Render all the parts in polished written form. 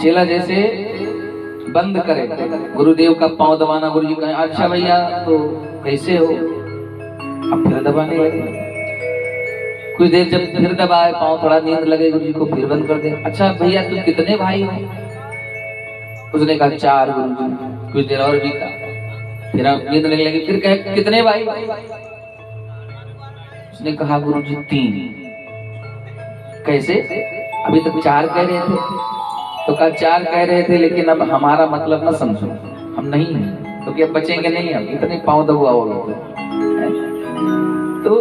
चेला जैसे बंद करे, गुरुदेव का पांव दबाना, गुरु जी कहें अच्छा भैया तो कैसे हो, अब फिर दबाने लगे। कुछ देर जब फिर दबाए पांव, थोड़ा नींद लगे गुरु जी को, फिर बंद कर दे। अच्छा भैया तुम कितने भाई हो? उसने कहा 4 गुरु जी। कुछ देर और बीता, फिर नींद लगने लगी, फिर कहे कितने भाई? उसने कहा गुरु जी 3। कैसे? अभी तक 4 कह रहे थे। तो कहा 4 कह रहे थे लेकिन अब हमारा मतलब ना समझो, हम नहीं हैं क्योंकि अब बचेंगे नहीं, अब इतने पांव दबाओगे तो।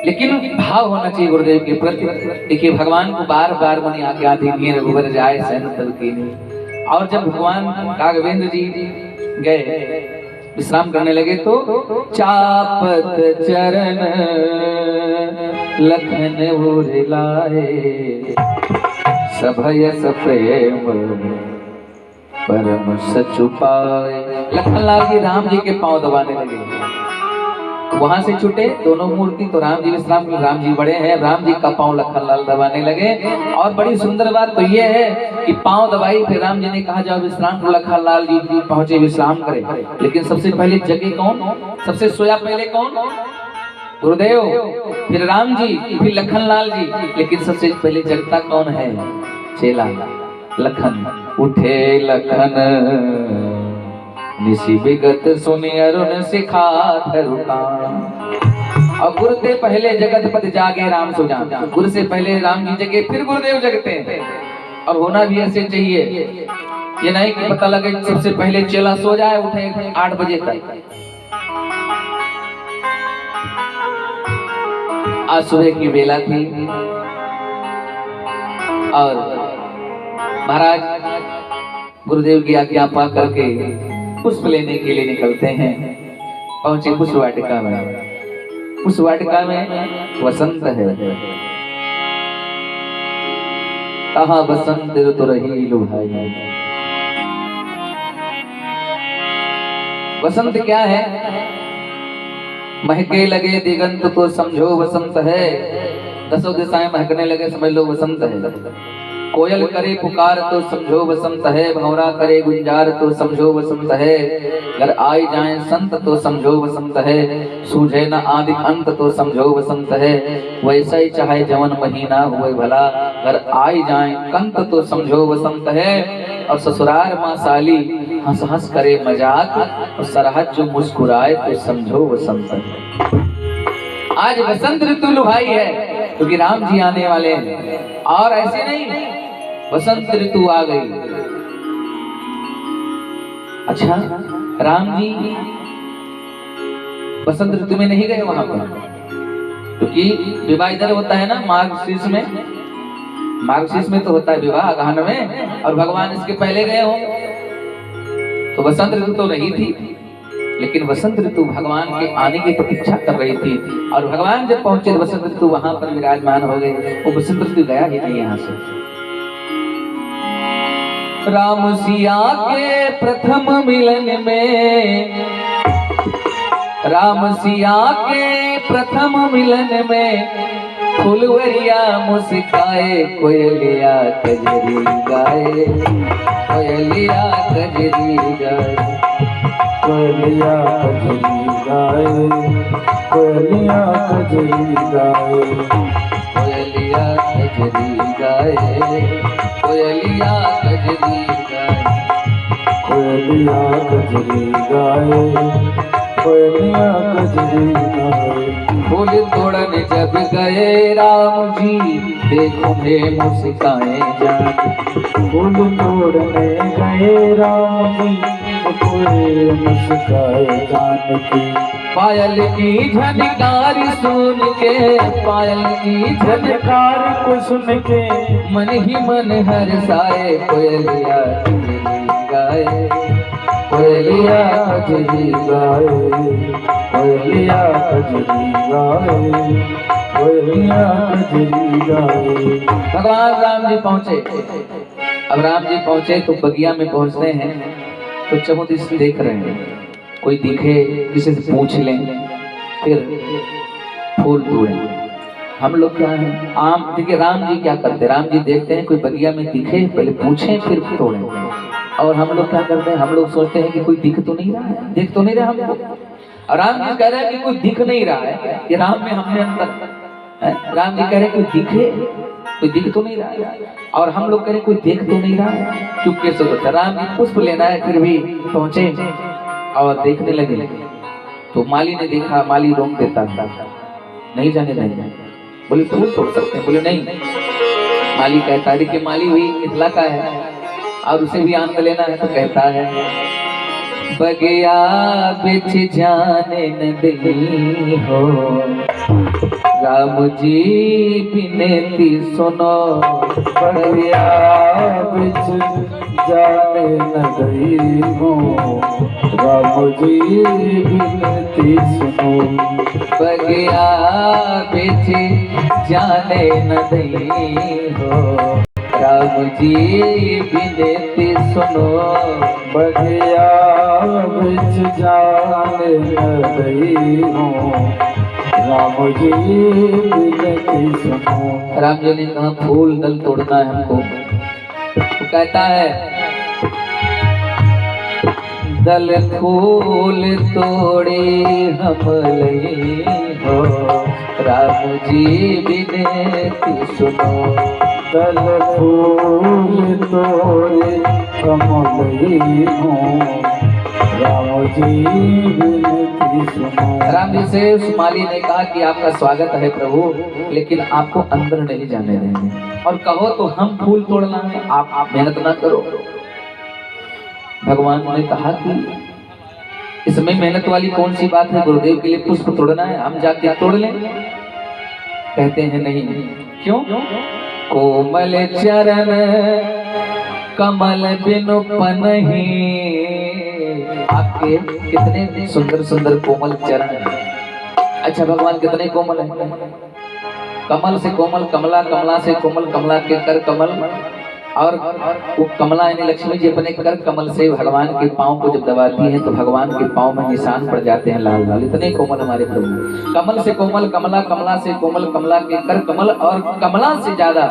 लेकिन भाव होना चाहिए गुरुदेव के प्रति। देखिए भगवान को बार बार मुनि आज्ञा दी, रघुवर जाए सैन तल कीन्ही। और जब भगवान राघवेंद्र जी गए विश्राम करने लगे तो चापत चरण लखन लाए, सभय सप्रेम परम सचु पाए। लखन लाल जी राम जी के पांव दबाने लगे। वहां से छूटे दोनों मूर्ति, तो राम जी विश्राम, राम जी बड़े हैं, राम जी का पांव लखन लाल दबाने लगे। और बड़ी सुंदर बात तो ये है कि पांव दबाई, फिर राम जी ने कहा जाओ विश्राम करो। लखन लाल जी पहुंचे विश्राम करें, लेकिन सबसे पहले जगे कौन? सबसे सोया पहले कौन? गुरुदेव, फिर राम जी, फिर लखन लाल जी, लेकिन सबसे पहले जगता कौन है? चेला लखन। उठे लखन निसी विगत सुनि अरुण सिखा धरुकान। और गुरु से पहले जगत पति जागे राम सो जान। गुरु से पहले राम जी जगे, फिर गुरुदेव जगते हैं। और होना भी ऐसे चाहिए, ये नहीं कि पता लगे सबसे पहले चेला सो जाए, उठे 8 बजे तक। आज सुबह की बेला थी और महाराज गुरुदेव की आज्ञा पा करके पुष्प लेने के लिए निकलते हैं। पहुंचे पुष्प वाटिका में। उस वाटिका में वसंत है, कहा वसंत ऋतु रही लुभाई। वसंत क्या है? महके लगे दिगंत तो समझो वसंत है। 10 दिशाएं महकने लगे, समझ लो वसंत है। कोयल करे पुकार तो समझो वसंत है। भंवरा करे गुंजार तो समझो वसंत है। अगर आए जाए संत तो समझो वसंत है। सूझे न आदि अंत तो समझो वसंत है। वैसा ही चाहे जवन महीना हुए भला, अगर आए जाए कंत तो समझो वसंत है। और ससुरार माँ साली हंस हंस करे मजाक, और सरहद जो मुस्कुराए तो समझो वसंत है। आज वसंत ऋतु लुभाई है क्योंकि राम जी आने वाले हैं। और ऐसे नहीं, वसंत ऋतु आ गई। अच्छा, राम जी वसंत ऋतु में नहीं गए वहां पर, क्योंकि विवाह इधर होता है ना मार्गशीर्ष में। मार्गशीर्ष में तो होता है विवाह अगहन में, और भगवान इसके पहले गए हो। तो वसंत ऋतु तो नहीं थी, लेकिन वसंत ऋतु भगवान के आने की प्रतीक्षा कर रही थी। और भगवान जब पहुंचे वसंत ऋतु वहां पर विराजमान हो गए। वो वसंत ऋतु गया ही नहीं यहाँ से। राम सिया के प्रथम मिलन में, राम सिया के प्रथम मिलन में, फुलवरिया मुस्काए कोयलिया कजरी गाए। कोयलिया कजरी गाए, कोयलिया कजरी गाए, कोयलिया कजरी गाए, कोयलिया कजरी गाए, कोयलिया कजरी गाए, कोयलिया कजरी गाए, कोयलिया कजरी गाए। फूल तोड़न जब गए राम जी, देखो हे मुस्काए जान। फूल तोड़ने गए राम जी, कोई मुस्काए जानकी। पायल की झनकार सुन के, पायल की झनकार को सुन के, मन ही मन हर्षाए। कोयलिया कजरी गाए, कोयलिया कजरी गाए, कोयलिया कजरी गाए, कोयलिया कजरी गाए। भगवान राम जी पहुंचे। अब राम जी पहुंचे तो बगिया में पहुंचते हैं तो चहुदिश देख रहे हैं, कोई दिखे किसी से पूछ लें, फिर फूल तोड़ें। हम लोग क्या है आम देखिए राम जी क्या करते हैं, राम जी देखते हैं कोई बगिया में दिखे पहले पूछें फिर तोड़ें। और हम लोग क्या करते हैं, हम लोग सोचते हैं कि कोई दिख तो नहीं रहा है, दिख तो नहीं रहा हमको। और राम जी कह रहे हैं कि कोई दिख नहीं रहा है, ये राम में हमने अंतर है। राम जी कह रहे हैं कोई दिखे, कोई दिख तो नहीं रहा है, और हम लोग कह रहे हैं कोई देख तो नहीं रहा है। चुपके से सोचा राम जी पुष्प लेना है, फिर भी पहुंचे और देखने लगे। तो माली ने देखा, माली रोक देता था, नहीं जाने नहीं। बोले फूल तोड़ सकते हैं, बोले नहीं। माली कहता है कि माली हुई मिथिला का है और उसे भी आनंद लेना है, तो कहता है बगिया बिछ जाने न दई हो, राम जी विनती सुनो। बगिया बिछ जाने न दई हो, राम जी विनती सुनो। बगिया बिछ जाने न दई हो, राम जी विनती सुनो। बगिया बिछ जाने न दई हो, राम जी विनती सुनो। राम जी ने कहा फूल दल तोड़ना है हमको। तो कहता है दल फूल तोड़े हम लई हो, राम जी विनती सुनो। दल फूल तोड़े हम लई हो, राम जी विनती सुनो। राम जी से उस माली ने कहा कि आपका स्वागत है प्रभु, लेकिन आपको अंदर नहीं जाने देंगे, और कहो तो हम फूल तोड़ना है, आप मेहनत ना करो। भगवान ने कहा कि इसमें मेहनत वाली कौन सी बात है, गुरुदेव के लिए पुष्प तोड़ना है, हम जाके तोड़ लें। कहते हैं नहीं। क्यों? कोमल चरण कमल बिनु पनहि। आपके कितने सुंदर सुंदर कोमल चरण हैं। अच्छा भगवान कितने कोमल हैं। कमल से कोमल कमला, कमला से कोमल कमला के कर कमल, और वो कमला यानी लक्ष्मी जी अपने कर कमल से भगवान के पांव को जब दबाती हैं तो भगवान के पांव में निशान पड़ जाते हैं लाल लाल। इतने कोमल हमारे प्रभु। कमल से कोमल कमला, कमला से कोमल कमला के कर कमल, और कमला से ज्यादा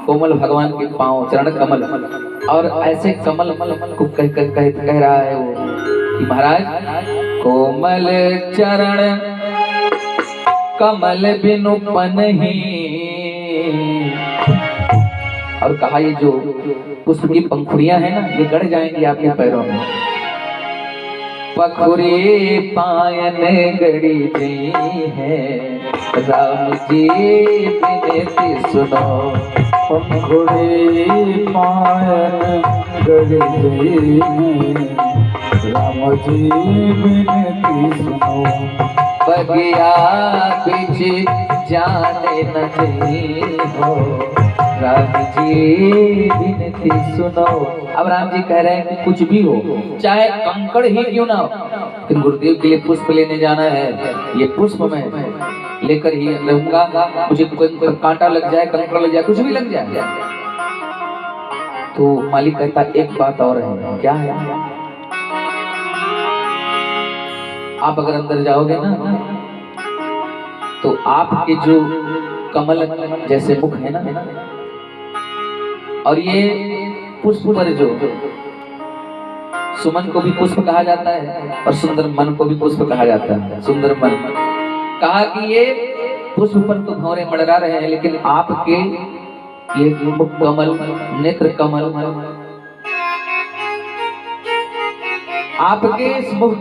कोमल भगवान के पांव चरण कमल। और ऐसे कमल को कह रहा है वो कि महाराज कोमल चरण कमल बिनु पनहि। और कहा ये जो पुष्प की पंखुड़ियां हैं ना, ये गड़ जाएंगी आपके पैरों में। पखुरी पायन गड़ी गई है, राम जी विनती सुनो। पंखुड़ी पायन गड़ी गई है, राम जी विनती सुनो। बगिया बिछ जाने न दई हो, राम जी विनती सुनो। अब राम जी कह रहे हैं कि कुछ भी हो, चाहे कंकड़ ही क्यों ना हो, लेकिन गुरुदेव के लिए पुष्प लेने जाना है। ये पुष्प में लेकर ही रहूंगा, मुझे कोई कांटा लग जाए, कंकड़ लग जाए, कुछ भी लग जाए। तो मालिक कहता एक बात और है। क्या है? आप अगर अंदर जाओगे ना तो आपके जो कमल जैसे मुख है ना, और ये पुष्प पर जो सुमन को भी पुष्प कहा जाता है और सुंदर मन को भी पुष्प कहा जाता है। सुंदर मन कहा कि ये पुष्प पर तो भंवरे मड़रा रहे हैं, लेकिन आपके ये मुख कमल, नेत्र कमल, आपके इस मुख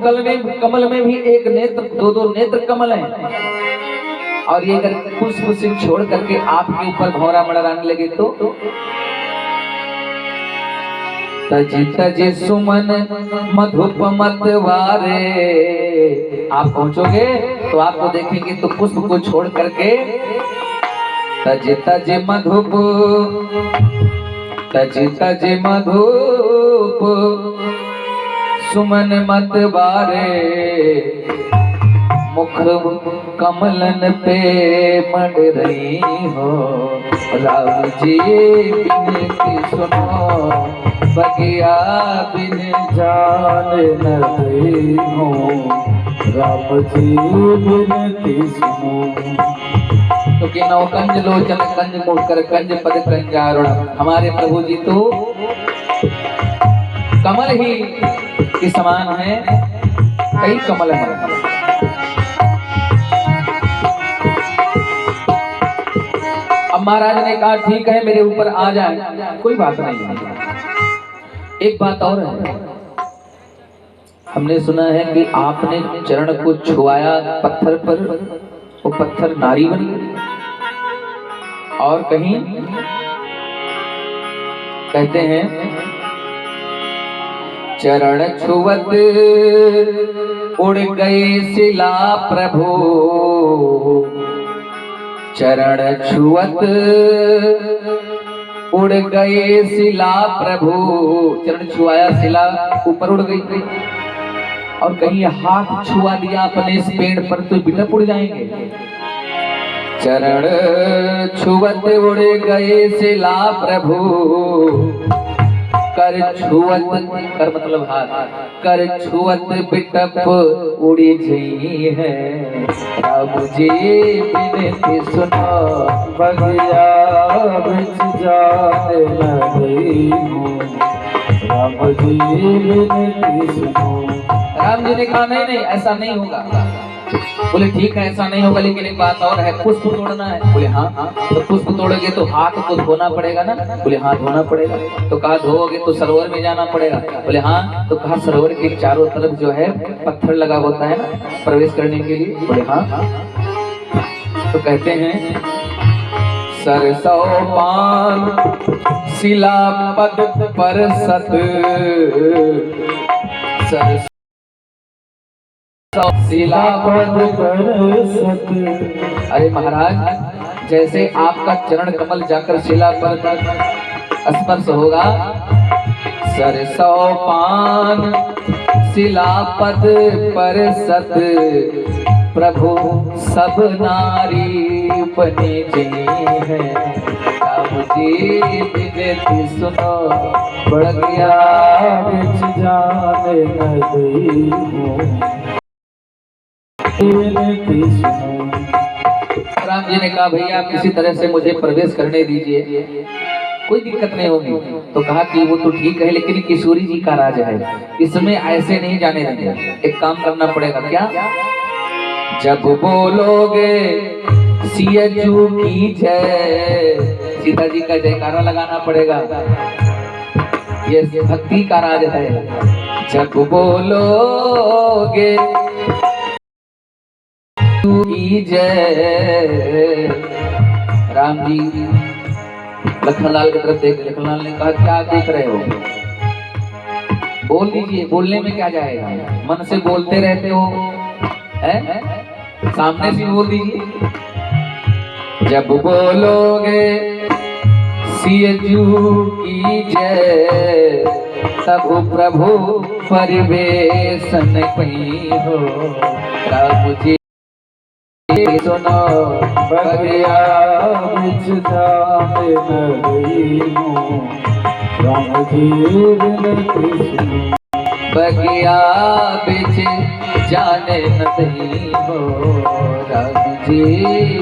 कमल में भी एक नेत्र, दो नेत्र कमल हैं। और ये अगर पुष्प से छोड़ करके आपके ऊपर भंवरा मड़राने लगे तो तजी तजी सुमन मधुप मतवारे। आप पहुंचोगे तो आपको देखेंगे तो पुष्प को छोड़ करके तजी तजी मधुप, तजी तजी मधुप सुमन मतवारे। मुख कमलन पे मड़ रही हो, राम जी विनती सुनो। बगिया बिन जान न दई हो, राम जी विनती सुनो। तो के नौ कंज लोचन कंज मुड़कर कंज पद कंजारुण। हमारे प्रभु जी तो कमल ही के समान है, कई कमल हैं। अब महाराज ने कहा ठीक है मेरे ऊपर आ जाए, कोई बात नहीं। एक बात और है, हमने सुना है कि आपने चरण को छुआया पत्थर पर, वो पत्थर नारी बन गई। और कहीं कहते हैं चरण छुवत उड़ गए शिला प्रभु, चरण छुवत उड़ गए शिला प्रभु। चरण छुआया, शिला ऊपर उड़ गई। और कहीं हाथ छुआ दिया अपने इस पेड़ पर तो बिटप उड़ जाएंगे। चरण छुवत उड़ गए शिला प्रभु, कर छुवत, कर मतलब हाथ, कर छुवत बिटप उड़ी जी है। अब जी बिनती सुनो, बगिया बिच जाने लगी हूँ, राम जी बिनती सुनो। राम जी ने कहा नहीं नहीं ऐसा नहीं होगा। बोले ठीक है ऐसा नहीं होगा, लेकिन एक बात और है, पुष्प तोड़ना है। बोले हाँ हाँ, तो पुष्प तोड़ोगे तो हाथ तो धोना पड़ेगा ना। बोले हाँ धोना पड़ेगा। तो कहा धोओगे तो सरोवर में जाना पड़ेगा। बोले हाँ। तो कहा सरोवर के चारों तरफ जो है पत्थर लगा होता है ना प्रवेश करने के लिए। बोले हाँ हाँ। तो कहते हैं सरसों पान शिला पद पर सत, सरसों शिला पद पर सत। अरे महाराज जैसे आपका चरण कमल जाकर शिला पर स्पर्श होगा, सरसों पान शिला पद पर सत, प्रभु सब नारी बने जी हैं। अब जी बिनती सुनो, बगिया बिच जाने लगी हूँ, बिनती सुनो। राम जी ने कहा भैया आप किसी तरह से मुझे प्रवेश करने दीजिए, कोई दिक्कत नहीं होगी। तो कहा कि वो तो ठीक है, लेकिन किशोरी जी का राज है, इसमें ऐसे नहीं जाने देंगे। एक काम करना पड़ेगा। क्या? जब बोलोगे सियजू की जय, सीता जी का जयकारा लगाना पड़ेगा। ये भक्ति का राज है। जब बोलोगे की जय। राम जी लखनलाल की तरफ देख, लखनलाल ने कहा क्या देख रहे हो, बोल दीजिए, बोलने में क्या जाएगा, मन से बोलते रहते हो, है? सामने से बोल दीजिए। जब बोलोगे सियजू की जय, तब प्रभु परिवेशन कहीं हो। राम जी सुनो, बगिया बिच जाने लगी हूँ, राम जी बिनती सुनो। बगिया बिच जाने नहीं हो, राम जी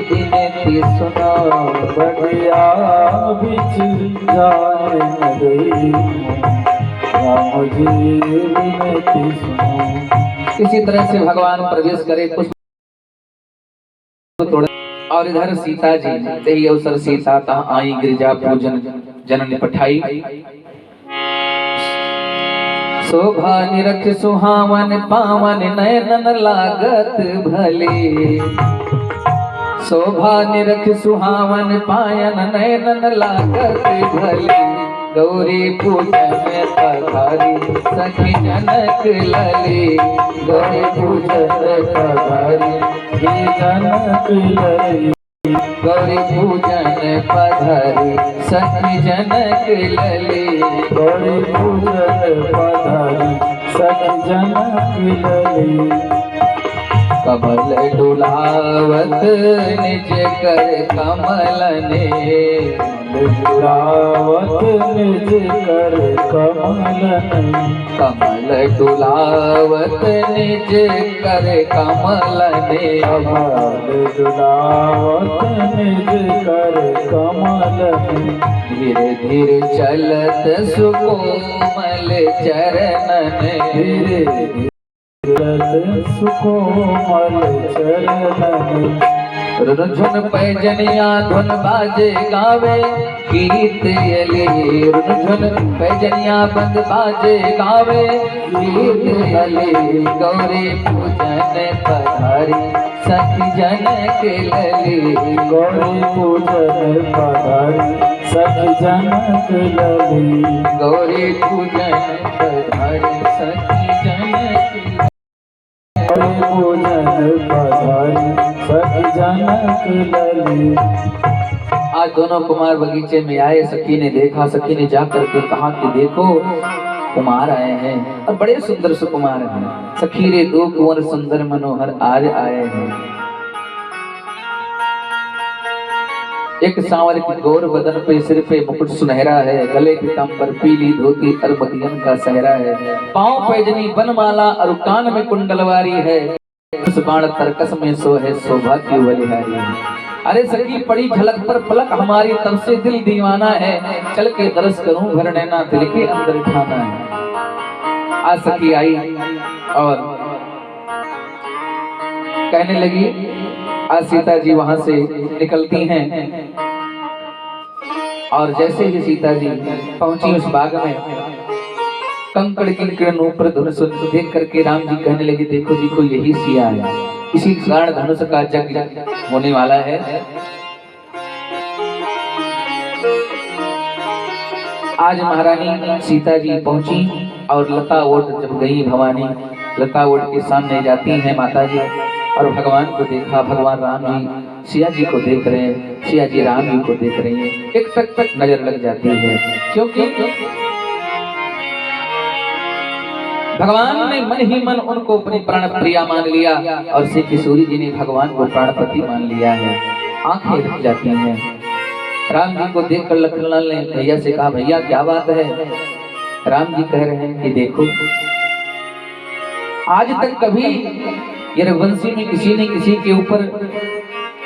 बिनती सुनो। बगिया बिच जाने लगी हूँ, राम जी बिनती सुनो। इसी तरह से भगवान प्रवेश करे, पुष्प तोड़े। और इधर सीता जी तेही अवसर सीता तहाँ आई, गिरिजा पूजन जनन पठाई। शोभा निरख सुहावन पावन नयनन लागत भले, शोभा निरख सुहावन पायन नयनन लागत भले। गौरी पूजन पधारी सखी जनक लले, गौरी पूजन पधारी जनक लली, गौरी पूजन पधारी सखी जनक लले। गौरी पूजन पधारी सखी जनक लली। कमल डुलावत निज कर कमल ने, डुलावत निज कर कमल नहीं। कमल डुलावत निज कर कमल ने। कमल डुलावत निज कर कमल नहीं। धीरे धीरे चलत सुकोमल चरणन। धीरे धीरे सुकोमल चरणन। रुनझुन पैजनिया धुन बाजे गावे गीत अली। रुनझुन पैजनिया बंद बाजे गावे गीत अली। गौरी पूजन पधारी सखी जन के लली। गौरी पूजन पधारी सखी जन के लली। गौरी पूजन पधारी सखी जन के लली। गौरी पूजन पधारी सखी जन के लली। आज दोनों कुमार बगीचे में आए। सखी ने देखा, सखी ने जाकर के कहा कि देखो कुमार आए हैं और बड़े सुंदर सुकुमार हैं। सखी रे दो कुंवर सुंदर मनोहर आज आए हैं। एक सांवर की गौर बदन पे सिर पे मुकुट सुनहरा है। गले पीतांबर पीली धोती और मदियन का सहरा है। पांव पैजनी बनमाला और कान में कुंडलवारी है। उस बाण तरकस में सो है सौभाग्य बलिहारी है। अरे सखी पड़ी झलक पर पलक हमारी तब से दिल दीवाना है। चल के दरस करूं भर नैना दिल के अंदर ठाना है। आज सखी आई और कहने लगी। आज सीता जी वहां से निकलती हैं और जैसे ही सीता जी पहुंची उस बाग में कंकड़ किंकड़ नूपुर धनुष देख करके राम जी कहने लगे देखो देखो यही सिया है। इसी कारण धनुष का जग होने वाला है। आज महारानी सीता जी पहुंची और लता ओट जब गई भवानी लता ओट के सामने जाती हैं माता जी और भगवान को देखा। भगवान राम जी सिया जी को देख रहे हैं। सिया जी राम जी को देख रही हैं। एक टक टक नजर लग जाती है क्योंकि भगवान ने मन ही मन उनको अपनी प्राण प्रिया मान लिया और श्री किशोरी जी ने भगवान को प्राणपति मान लिया है। आंखें रुक जाती हैं। राम जी को देखकर लखनलाल ने भैया से कहा भैया क्या बात है। राम जी कह रहे हैं कि देखो आज तक कभी ये रघुवंशी में किसी ने किसी के ऊपर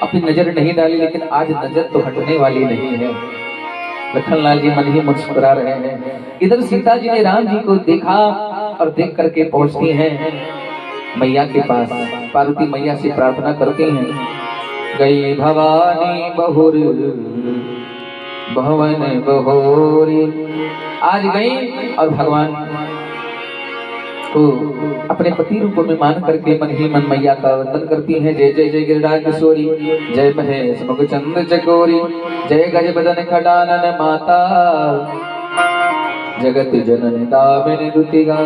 अपनी नजर नहीं डाली लेकिन आज नजर तो हटने वाली नहीं है। लखनलाल जी मन ही मुस्कुरा रहे हैं। इधर सीता जी ने राम जी को देखा और देख करके पहुंचती हैं मैया के पास। पार्वती मैया से प्रार्थना करती हैं। गई भवानी बहुर भवन बहोरी। आज गई और भगवान को अपने पति रूप में मान करके मन ही मन मैया का वंदन करती हैं। जय जय जय गिरिराज किशोरी जय महेश मुखचंद चकोरी जय गज बदन खडानन माता जगत जननी दामिनी दुतिगा।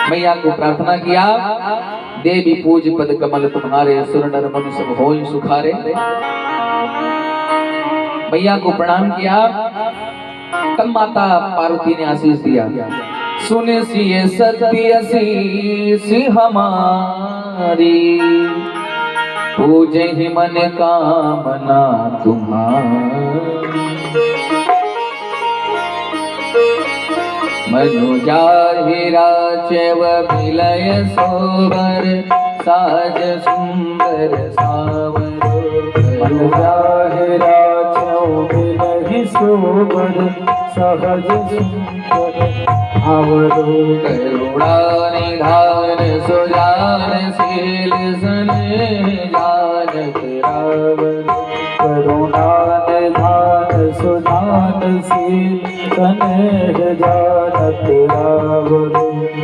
मैया को प्रार्थना किया देवी पूज पद कमल तुम्हारे सुर नर मुनि सब होई सुखारे। मैया को प्रणाम किया। तब माता पार्वती ने आशीष दिया। सुने सिए सत्य आशीष हमारी पूजे ही मन कामना तुम्हारी। मनुजा हीरा चैव मिलय सोबर साज सुंदर सावर। मनुजा हीरा चैव मिलय सोबर सहज सुंदर आवरो। करुणा निधान सुजान शील सने जानत रावण। करुणा निधान सुजान शील सने जानत रावण।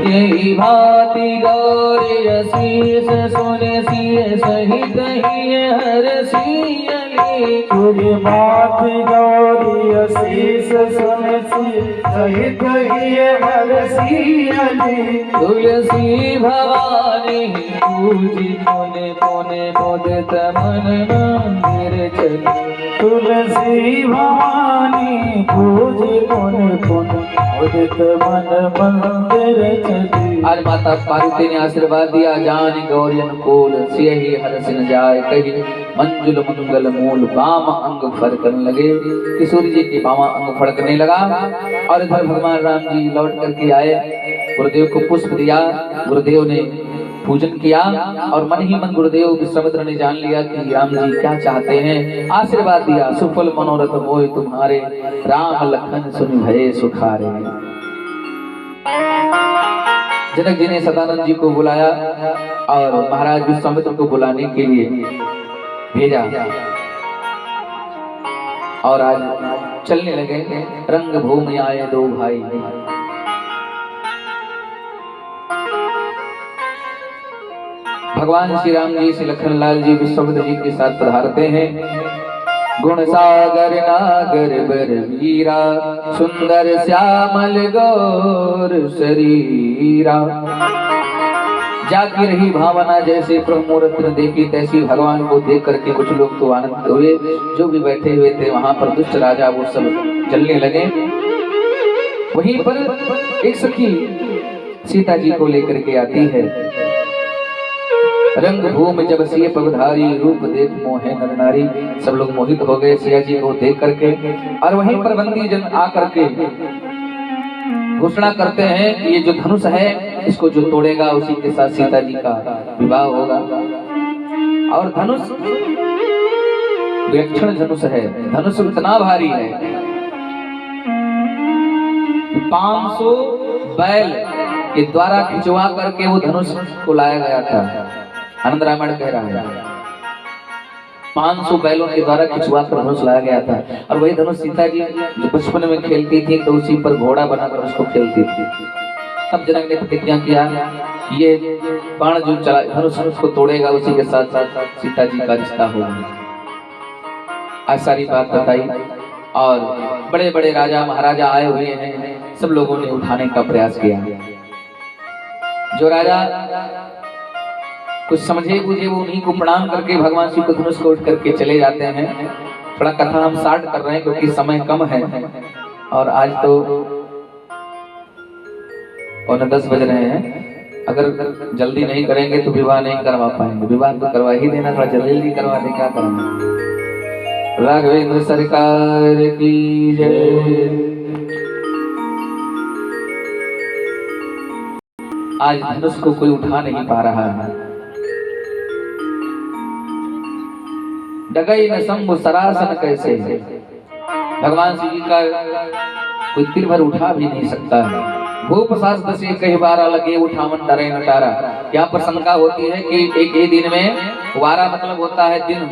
यही भांति गौरी आशीष सुने सिय सहित ही हर सियली। तुझे मात गौरी आशीष सुने सहित ही हर सियली। तुलसी भवानी पूजी पुने पुने मोदित मन मंदिर चली। तुलसी भवानी पूज पुन पुन उदित मन मंदिर चली। आज माता पार्वती ने आशीर्वाद दिया, जान गौरी अनुकूल सियहि हरस न जाय, कही मंजुल मंगल मूल बाम अंग फड़कने लगे। कि सूर्य जी की बामा अंग फड़कने लगा और इधर भगवान राम जी लौट करके आए, गुरुदेव को पुष्प दिया, गुरुदेव ने पूजन किया और मन ही मन गुरुदेव विश्वामित्र ने जान लिया कि राम जी क्या चाहते हैं। आशीर्वाद दिया, सुफल मनोरथ मोय तुम्हारे, राम लखन सुनि भये सुखारे। जनक जी ने सदानंद जी को बुलाया और महाराज विश्वामित्र को बुलाने के लिए भेजा और आज चलने लगे। रंग भूमि आए दो भाई, भगवान श्री राम जी से लखनलाल जी विश्वामित्र जी के साथ पधारते हैं। गुण सागर नागर बर वीरा, सुंदर श्यामल गौर शरीरा। जागी रही भावना जैसे प्रभु मूर्ति ने देखी तैसी भगवान को देख करके कुछ लोग तो आनंद हुए, जो भी बैठे हुए थे वहां पर दुष्ट राजा वो सब चलने लगे। वहीं पर एक सखी सीता जी को लेकर के आती है। रंग भूमि जब सिय पगधारी, रूप देख मोहे नर नारी। सब लोग मोहित हो गए सिया जी को देख करके और वहीं पर बंदी जन आकर के घोषणा करते हैं कि ये जो धनुष है इसको जो तोड़ेगा उसी के साथ सीता जी का विवाह होगा। और धनुष विलक्षण धनुष है, धनुष इतना भारी है 500 बैल के द्वारा खिंचवा करके वो धनुष को लाया गया था। आनंद रामायण कह रहा है 500 बैलों के द्वारा खिंचवा कर धनुष लाया गया था। और वही धनुष सीता जी जो बचपन में खेलती थी तो उसी पर घोड़ा बनाकर उसको खेलती थी। तब जनक ने प्रतिज्ञा किया ये बाण जो चला धनुष उसको तोड़ेगा उसी के साथ साथ सीता जी का रिश्ता होगा। आज सारी बात बताई और बड़े बड़े राजा महाराजा आए हुए हैं, सब लोगों ने उठाने का प्रयास किया। जो राजा कुछ समझे बुझे वो उन्हीं को प्रणाम करके भगवान श्री कृष्ण को उठ करके चले जाते हैं। थोड़ा कथा हम स्टार्ट कर रहे हैं क्योंकि समय कम है और आज तो 9:10 बज रहे हैं। अगर जल्दी नहीं करेंगे तो विवाह नहीं करवा पाएंगे। विवाह तो करवा ही देना, थोड़ा जल्दी करवा दे, क्या करना। राघवेंद्र सरकार की जय। आज धनुष को कोई उठा नहीं पा रहा है। डगई न शंभु सरासन कैसे, भगवान श्री जी का कोई तीर भर उठा भी नहीं सकता है। भूप शास्त्र से कई बार लगे उठावन डरे नटारा। यहाँ पर शंका होती है कि एक ही दिन में वारा मतलब होता है दिन,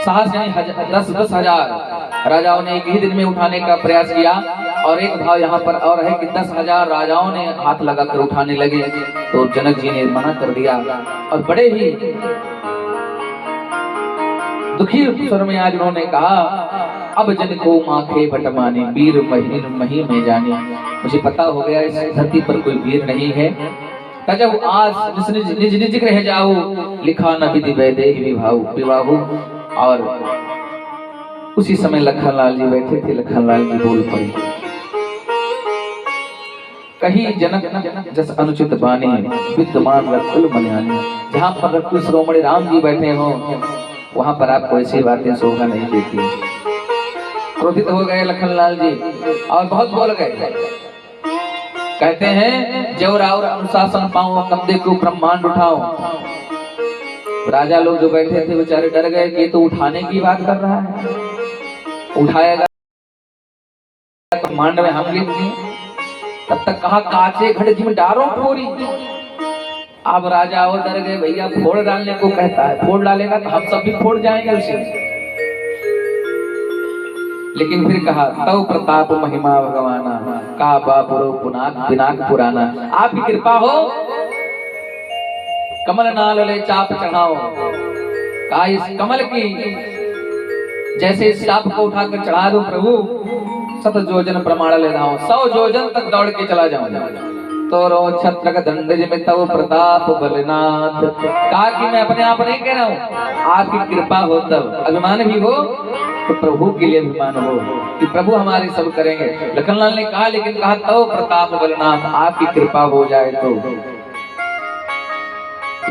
सहस्र यानी 10 हजार राजाओं ने एक ही दिन में उठाने का प्रयास किया। और एक भाव यहाँ पर और है कि 10,000 राजाओं ने हाथ लगाकर उठाने लगे तो जनक जी ने मना कर दिया। और बड़े ही दुखी स्वर में आज उन्होंने कहा अब जन को माखे बटमाने, वीर महीन मही में जाने। मुझे पता हो गया इस धरती पर कोई वीर नहीं है। जब आज निज निज रह जाओ, लिखा न विधि वैदेही विवाहु। और उसी समय लखनलाल जी बैठे थे। लखनलाल जी बोल पड़े, कही जनक जस अनुचित बानी, विद्यमान रकुल मन्यानी। जहाँ पर रकुल शिरोमणि राम जी बैठे हो वहां पर आपको ऐसी बातें शोभा नहीं देती। क्रोधित हो गए लखनलाल जी और बहुत बोल गए। कहते हैं जो राव अनुशासन पाऊं, कब्जे को ब्रह्मांड उठाओ। राजा लोग जो बैठे थे बेचारे डर गए कि ये तो उठाने की बात कर रहा है, उठाएगा ब्रह्मांड में हम लिख दिए। तब तक कहा काचे घड़ जिम डारो फोरी। अब राजा वो डर गए, भैया फोड़ डालने को कहता है, फोड़ डालेगा तो हम सब भी फोड़ जाएंगे उसे। लेकिन फिर कहा तव प्रताप महिमा भगवाना, का बापुरो पिनाक पुराना। आपकी कृपा हो, कमल नाल ले चाप चढ़ाओ। कहा इस कमल की जैसे इस चाप को उठाकर चढ़ा दो प्रभु, 7 योजन प्रमाण ले जाओ, 100 योजन तक दौड़ के चला जाऊं। तो रो छत्रक दंडज में तव प्रताप बलनाथ। कहा कि मैं अपने आप नहीं कह रहा हूं, आपकी कृपा हो तब, अभिमान भी हो तो प्रभु के लिए अभिमान हो कि प्रभु हमारे सब करेंगे। लखनलाल ने कहा, लेकिन कहा तो प्रताप बलनाथ आपकी कृपा हो जाए तो।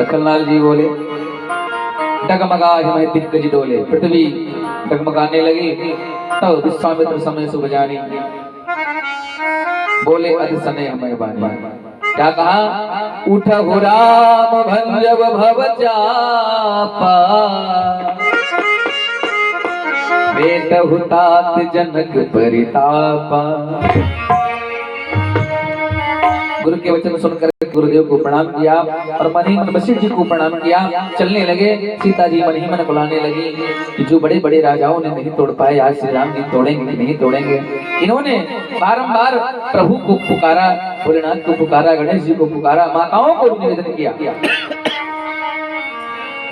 लखनलाल जी बोले, डगमगा हिमय दिग्गज डोले, पृथ्वी डगमगाने लगी। तो विश्वामित्र समय सुख जानी, बोले अध सने हमें बानी। क्या कहा, उठ हो राम भंजब भव चापा, बेटहु तात जनक परितापा। गुरु के वचन सुनकर गुरुदेव को प्रणाम किया और मन ही मन वशिष्ठ जी को प्रणाम किया। चलने लगे। सीता जी मन ही मन बुलाने लगी कि जो बड़े बड़े राजाओं ने नहीं तोड़ पाए, आज श्री राम जी तोड़ेंगे कि नहीं तोड़ेंगे। इन्होंने बारंबार प्रभु को पुकारा, भोलेनाथ को पुकारा, गणेश जी को पुकारा, माताओं को निवेदन किया।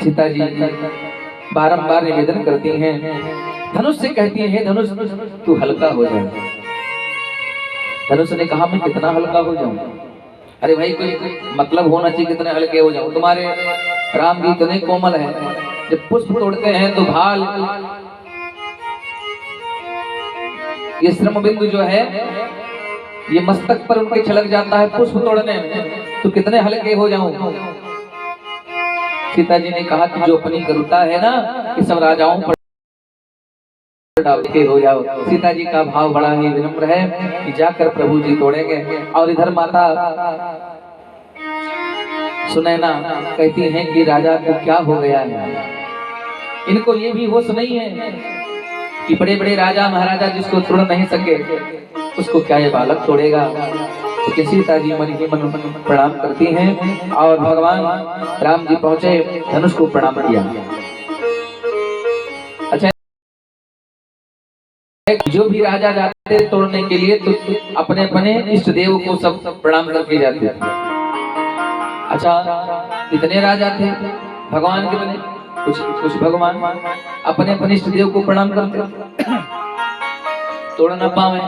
सीता जी बारंबार निवेदन करती हैं, धनुष से कहती है, धनुष तू हल्का हो जाए। धनुष ने कहा, मैं कितना हल्का हो जाऊं? अरे भाई कोई मतलब होना चाहिए, कितने हल्के हो जाऊं? तुम्हारे राम जी इतने कोमल हैं, जब पुष्प तोड़ते हैं तो भाल, ये श्रम बिंदु जो है ये मस्तक पर उनके छलक जाता है पुष्प तोड़ने में, तो कितने हल्के हो जाऊं? सीता जी ने कहा कि जो अपनी करुणा है ना, कि सब राजाओं पर हो जाओ। सीता जी का भाव बड़ा ही विनम्र है कि जाकर प्रभु जी तोड़ेंगे। और इधर माता सुनैना कहती हैं कि राजा को क्या हो गया है? इनको ये भी होश नहीं है कि बड़े बड़े राजा महाराजा जिसको तोड़ नहीं सके उसको क्या ये बालक तोड़ेगा? तो सीता जी मन ही मन प्रणाम करती हैं और भगवान राम जी पहुंचे, धनुष को प्रणाम किया। अच्छा, जो भी राजा जाते तोड़ने के लिए तो अपने अपने इष्ट देव को सब प्रणाम करके जाते थे। अच्छा, कितने राजा थे, भगवान कितने, कुछ भगवान अपने अपने इष्ट देव को प्रणाम करते, तोड़ न पावे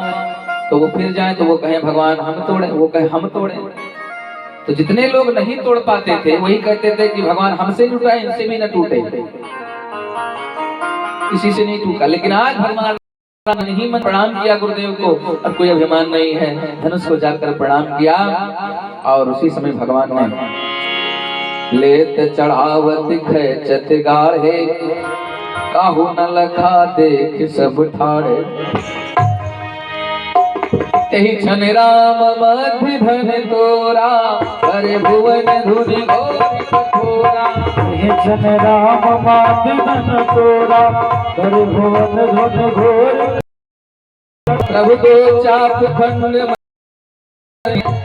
तो वो फिर जाए तो वो कहे भगवान हम तोड़े, वो कहे हम तोड़े। तो जितने लोग नहीं तोड़ पाते थे वही कहते थे कि भगवान हमसे टूटा, इनसे भी न टूटे, किसी से नहीं टूटा। लेकिन आज भगवान नहीं मन प्रणाम किया गुरुदेव को, अब कोई अभिमान नहीं है, धनुष को जाकर प्रणाम किया। और उसी समय भगवान ने लेत चढ़ावत खेचत गाढ़े, काहू न लखा देख सब ठाड़े। यही क्षण राम मध्य धन तोरा, करे भुवन धुनि घोर कठोरा। यही क्षण राम मध्य धन तोरा, करे भुवन धुनि घोर। प्रभु को चाप खंड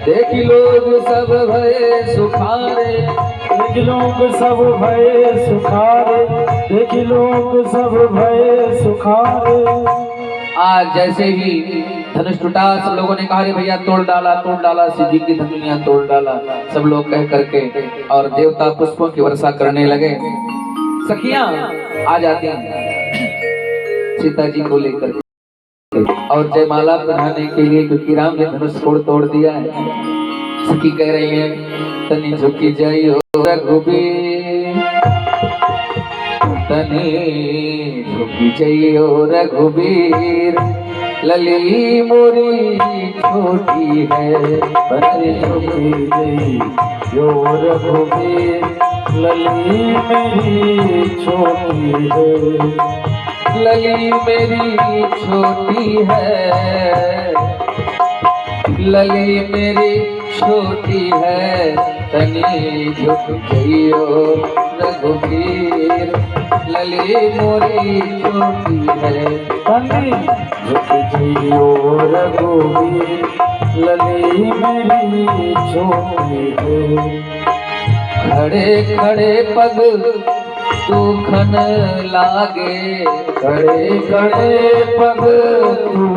देखी लोग सब भये सुखारे, देखी लोग सब भये सुखारे, देखी लोग सब भये सुखारे। आज जैसे ही धनुष टूटा, सब लोगों ने कहा रे भैया तोड़ डाला, सीधी की धनुषियां तोड़ डाला, सब लोग कह करके, और देवता पुष्पों की वर्षा करने लगे। सखियां आ जाती हैं सीता जी को लेकर और जयमाला पहनाने के लिए, क्योंकि राम ने धनुष तोड़ दिया है। सखी कह रही है, तनी झुकी जाइयो रघुबीर, तनी झुकी जाइयो रघुबीर, लली मोरी छोटी है। तनी झुकी जाइयो रघुबीर, लली मेरी छोटी है। लली मेरी छोटी है, लली मेरी छोटी है, तनी झुक जाइयो रघुबीर, लली मोरी छोटी है। तनी झुक जाइयो रघुबीर, लली मेरी छोटी है। खड़े खड़े पग दुखन लागे, खड़े खड़े पग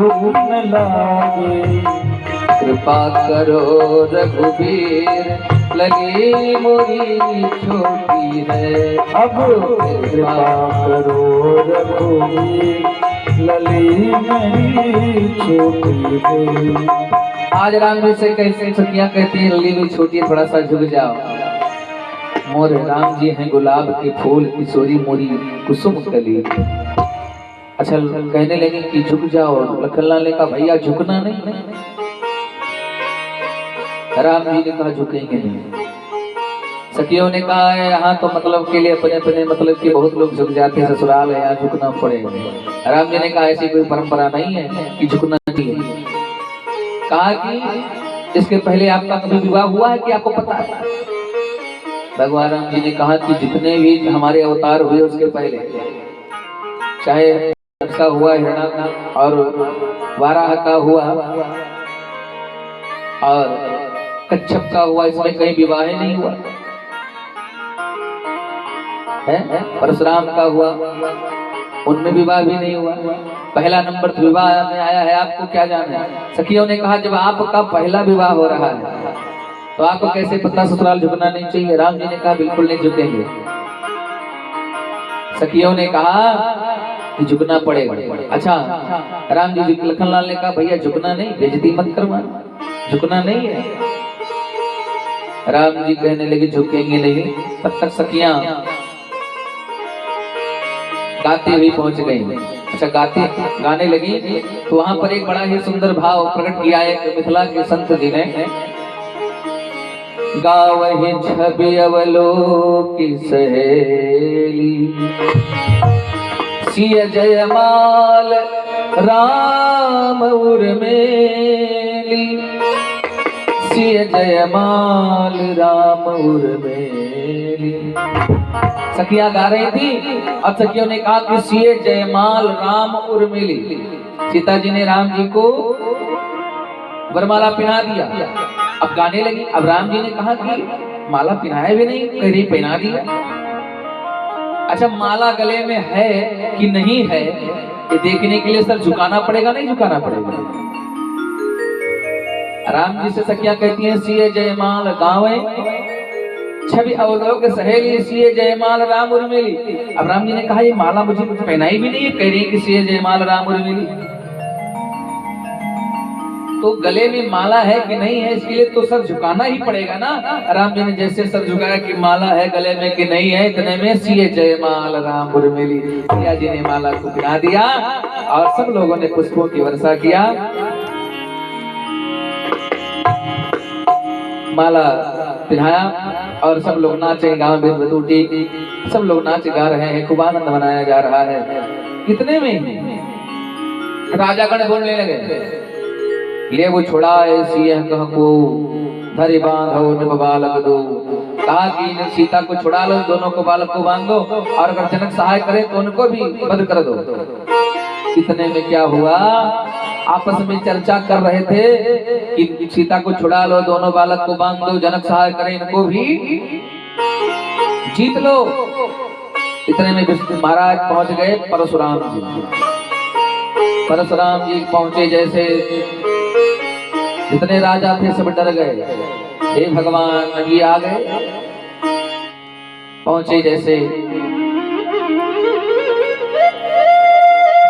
दुखन लागे। कृपा करो रघुबीर, लगी मोरी छोटी है। अब कृपा करो रघुबीर, लली मेरी छोटी है। आज राम जी से कैसे सखियां कहती हैं, लली भी छोटी है, थोड़ा सा झुक जाओ। मोर राम जी हैं गुलाब के फूल, किशोरी मोरी कुसुम कली। अच्छा कहने लगे कि झुक जाओ। लखनलाल ने कहा भैया झुकना नहीं। राम जी ने कहा झुकेंगे नहीं। सखियों ने कहा है यहाँ तो मतलब के लिए अपने अपने मतलब के बहुत लोग झुक जाते हैं, ससुराल है यहाँ झुकना पड़ेगा। राम जी ने कहा ऐसी कोई परंपरा नहीं है कि झुकना चाहिए। कहा कि इसके पहले आपका कभी विवाह हुआ है कि आपको पता है? भगवान राम जी ने कहा कि जितने भी हमारे अवतार हुए उसके पहले, चाहे का हुआ, हिरणा का और वाराह का हुआ और कच्छप का हुआ, इसमें कहीं विवाह नहीं हुआ है। परशुराम का हुआ, उनमें विवाह भी नहीं हुआ। पहला नंबर तो विवाह में आया है, आपको क्या जाना है? सखियों ने कहा जब आपका पहला विवाह हो रहा है तो आपको कैसे पता ससुराल झुकना नहीं चाहिए? राम जी ने कहा बिल्कुल नहीं झुकेंगे। सखियों ने कहा कि झुकना पड़ेगा। अच्छा राम जी, लखनलाल ने कहा भैया झुकना नहीं, बेइज्जती मत करवाना, झुकना नहीं है। राम जी कहने लगे झुकेंगे नहीं। तब तक सखियां गाती हुई पहुंच गई। अच्छा गाने लगी तो वहां पर एक बड़ा ही सुंदर भाव प्रकट किया है मिथिला के संत जी ने। गावहि छवि अवलोकि सहेली, सिय जयमाल राम उर्मिली, सिय जयमाल राम उर्मिली। सखिया गा रही थी और सखियों ने कहा कि सिए जयमाल राम उर्मिली। सीता जी ने राम जी को वरमाला पहना दिया। अब गाने लगी। अब राम जी ने कहा कि माला पहनाया भी नहीं, कह रही पहना दिया। अच्छा माला गले में है कि नहीं है ये देखने के लिए सर झुकाना पड़ेगा, नहीं झुकाना पड़ेगा? राम जी से सखिया कहती हैं सिए जयमाल गावे छवि अवलोक सहेली, सिए जयमाल राम उर्मिली। अब राम जी ने कहा ये माला मुझे पहनाई भी नहीं है, कह रही है कि सिए जयमाल राम उर्मिली। तो गले में माला है कि नहीं है इसके लिए तो सर झुकाना ही पड़ेगा ना। राम जी ने जैसे सर झुकाया कि माला है गले में कि नहीं है, इतने में सिए जयमाल राम उर्मिली। सिया जी ने माला को पहना दिया और सब लोगों ने पुष्पों की वर्षा किया। माला पहनाया और सब लोग नाचे, गांव में बटूटी सब लोग नाच गा रहे हैं, खूब आनंद मनाया जा रहा है। इतने में राजागण बोलने लगे ले वो छुड़ाए सियह कह को धरि बांधो निभ बालक दो। कहा कि सीता को छुड़ा लो, दोनों को बालक को बांध दो और अगर जनक सहाय करे तो उनको भी वध कर दो। इतने में क्या हुआ, आपस में चर्चा कर रहे थे कि सीता को छुड़ा लो, दोनों बालक को बांध दो, जनक सहाय करे इनको भी जीत लो। इतने में महाराज पहुंच गए परशुराम जी। परशुराम जी पहुंचे जैसे जितने राजा थे सब डर गए। हे भगवान अभी आ गए। पहुंचे जैसे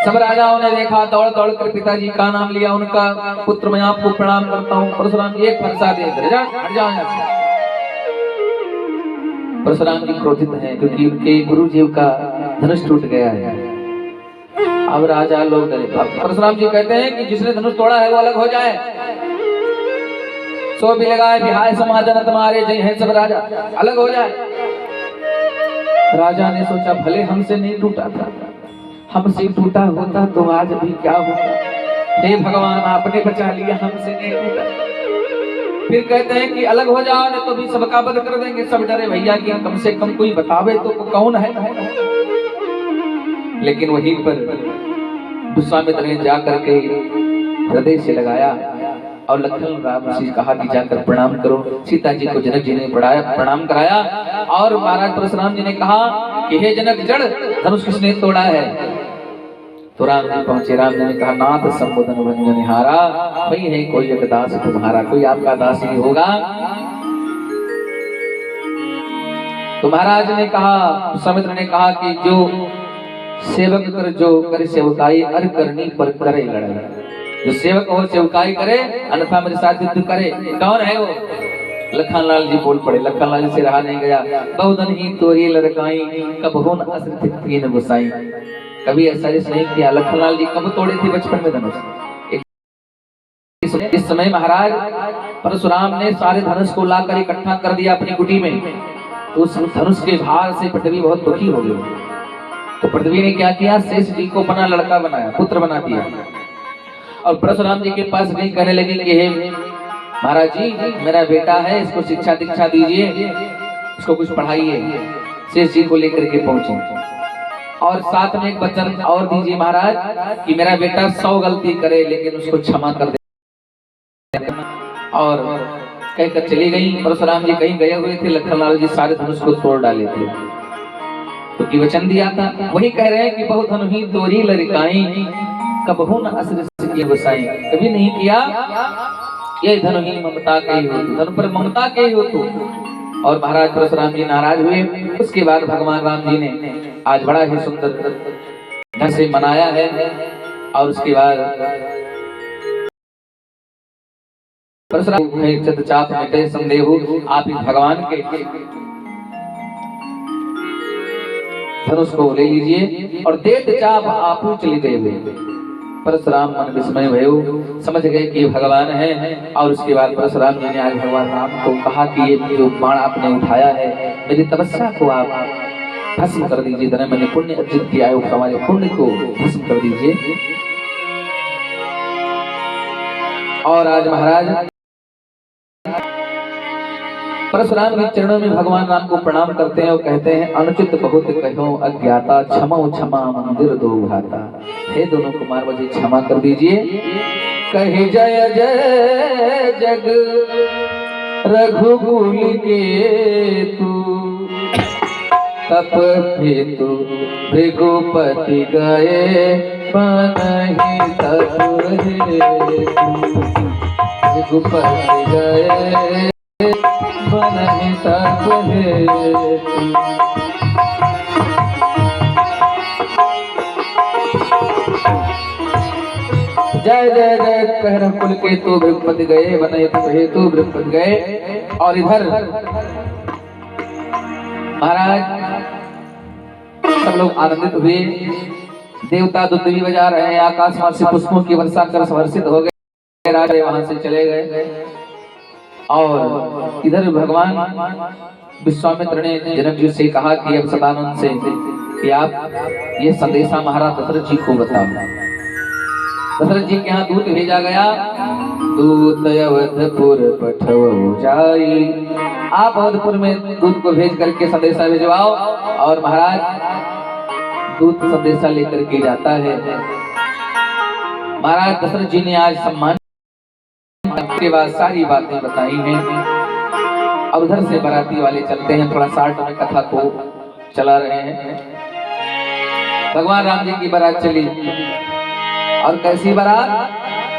सब राजाओं ने देखा, दौड़ दौड़ कर पिताजी का नाम लिया, उनका पुत्र मैं आपको प्रणाम करता हूँ। परशुराम जी एक फरसा दे, हट जाओ यहाँ से। परशुराम जी क्रोधित हैं क्योंकि उनके गुरु जी का धनुष टूट गया है। अब राजा लोग परशुराम जी कहते हैं कि जिसने धनुष तोड़ा है वो अलग हो जाए। सो भी लगाए बिहाय समाजन तुम्हारे जय है सब राजा अलग हो जाए। राजा ने सोचा भले हमसे नहीं टूटा था, हमसे टूटा होता तो आज भी क्या होता। हे भगवान आपने बचा लिया, हमसे नहीं टूटा। फिर कहते हैं कि अलग हो जाओ न तो भी सबका वध कर देंगे। सब डरे भैया कि कम से कम कोई बतावे तो कौन है। लेकिन वहीं पर विश्वामित्र ने जाकर के हृदय से लगाया और लखन राम से कहा कि जाकर प्रणाम करो। सीता जी को जनक जी ने प्रणाम कराया और महाराज परशुराम जी ने कहा कि हे जनक जड़ धनुष किसने तोड़ा है। तो राम जी पहुंचे। राम जी ने कहा नाथ संबोधन भंजनिहारा, वही है कोई एक दास तुम्हारा, कोई आपका दास ही होगा। तो महाराज ने कहा, विश्वामित्र ने कहा कि जो सेवक कर जो करे सेवकाई अर करनी पर करे लड़ाई। जो सेवक हो सेवकाई करे अन्यथा मेरे साथ युद्ध करे। कौन है वो? लखनलाल जी बोल पड़े। लखनलाल जी से रहा नहीं गया। बहुधन ही तोरी लड़काई कब हो न असर तीन गुसाई। कभी ऐसा नहीं किया। लखनलाल जी कब तोड़े थे बचपन में धनुष? इस समय महाराज परशुराम ने सारे धनुष को लाकर इकट्ठा कर दिया अपनी कुटी में। तो उस धनुष के भार से पृथ्वी बहुत दुखी हो गई। तो पृथ्वी ने क्या किया, शेष जी को अपना लड़का बनाया, पुत्र बना दिया। और परशुराम जी के पास गई, कहने लगी कि हे महाराज जी, मेरा बेटा है, इसको शिक्षा दीक्षा दीजिए, इसको कुछ पढ़ाइए। शेष जी को लेकर के पहुंचे और साथ में एक वचन और दीजिए महाराज कि मेरा बेटा 100 गलती करे लेकिन उसको क्षमा कर दे। और कहकर चली गई। परशुराम जी कहीं गए हुए थे, लखनलाल जी सारे धनुष को तोड़ डाले थे। तो की वचन दिया था, वही कह रहे हैं कि बहुत धनुही तोरी लड़काई कबहू न असर किए गोसाई। कभी नहीं किया, ये धनुही ममता के ही हो, धनु पर ममता के ही हो तू। और महाराज परशुराम जी नाराज हुए। उसके बाद भगवान राम जी ने आज बड़ा ही सुंदर ढंग से मनाया है। और उसके बाद परशुराम चाप मिटे संदेहु, आप इस भगवान के धनुष को ले लीजिए और देत चाप आप चले गए। परशुराम मन विस्मय भयो, समझ गए कि ये भगवान है। और उसके बाद परशुराम जी ने आज भगवान राम को कहा कि ये जो बाण आपने उठाया है, मेरी तपस्या को आप भस्म कर दीजिए। धन मैंने पुण्य अर्जित किया है, हमारे पुण्य को भस्म कर दीजिए। और आज महाराज परशुराम के चरणों में भगवान राम को प्रणाम करते हैं और कहते हैं, अनुचित बहुत कहो अज्ञाता, क्षमा क्षमा मंदिर दो भाता। हे दोनों कुमार, मुझे क्षमा कर दीजिए। कहे जय जय जग रघुकुल के तू, तप हेतु भृगुपति गए बनहि तप हेतु। भृगुपति गए बनहि तप हेतु। जय जय जय कह रघुकुल के तू, भृगुपति गए बनहि तप हेतु। भृगुपति गए। और इधर महाराज सब लोग आनंदित हुए। देवता दुंदुभी बजा रहे हैं, आकाश से पुष्पों की वर्षा कर वर्षित हो गए। राजा वहां से चले गए। और इधर भगवान विश्वामित्र ने जनक जी से कहा कि अब सदानंद से कि आप ये संदेशा महाराज दशरथ जी को बताओ। दशरथ जी के यहाँ दूत भेजा गया। दूत अवधपुर पठव जाई, आप अवधपुर में दूत को भेज करके संदेशा भिजवाओ। और महाराज दूत संदेशा लेकर के जाता है। महाराज दशरथ जी ने आज सम्मान के बाद सारी बातें बताई हैं। अब उधर से बाराती वाले चलते हैं, थोड़ा शार्ट में कथा को चला रहे हैं। भगवान राम जी की बारात चली। और कैसी बारात?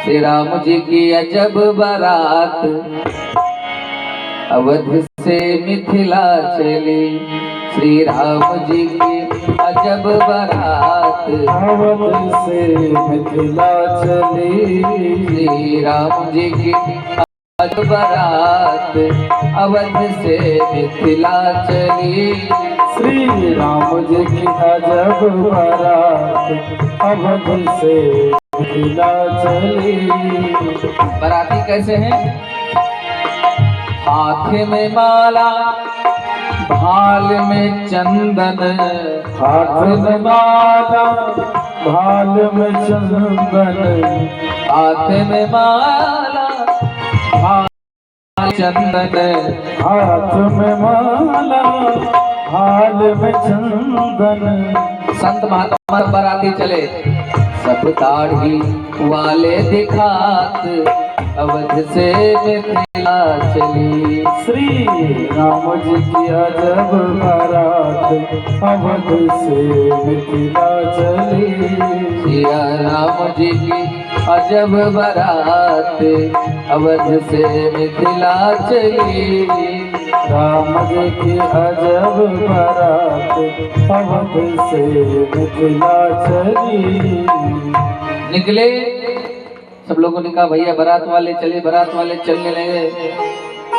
श्री राम जी की अजब बारात, अवध से मिथिला चली। श्री राम जी की अजब बारात, अवध से मिथिला चली। श्री राम जी की अजब बारात, अवध से मिथिला चली। श्री राम जी की अजब बारात, अवध से मिथिला चली। बाराती कैसे हैं? हाथ में माला, भाल में चंदन, हाथ में माला, भाल में चंदन। हाथ में माला, भाल चंदन। हाथ में माला, भाल में चंदन। संत महात्मा बाराती चले, सब दाढ़ी वाले दिखात, अवध से मिथिला चली। श्री राम जी की अजब बारात, अवध से मिथिला चली। श्री राम जी की अजब बारात, अवध से मिथिला चली। राम जी की अजब बारात, अवध से मिथिला चली। निकले। सब लोगों ने कहा भैया बारात वाले चले, बारात वाले चलने लगे।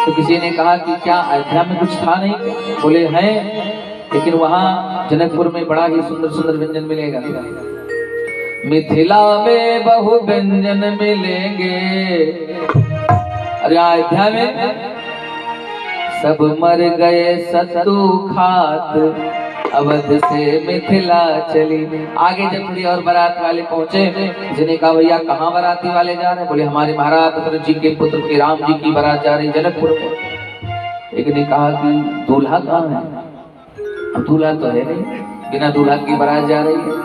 तो किसी ने कहा कि क्या अयोध्या में कुछ था नहीं? बोले हैं, लेकिन वहाँ जनकपुर में बड़ा ही सुंदर सुंदर व्यंजन मिलेगा। मिथिला में बहु व्यंजन मिलेंगे, अरे अयोध्या में सब मर गए सत्तू खात, अवध से मिथिला चली। आगे जब थोड़ी और बारात वाले पहुंचे, जिन्हें कहा भैया कहाँ बाराती वाले जा रहे हैं? बोले हमारे महाराज दशरथ जी के पुत्र के राम जी की बारात जा रही जनकपुर में। एक ने कहा कि दूल्हा कहाँ है? अब दूल्हा तो है नहीं, बिना दूल्हा की बारात जा रही है।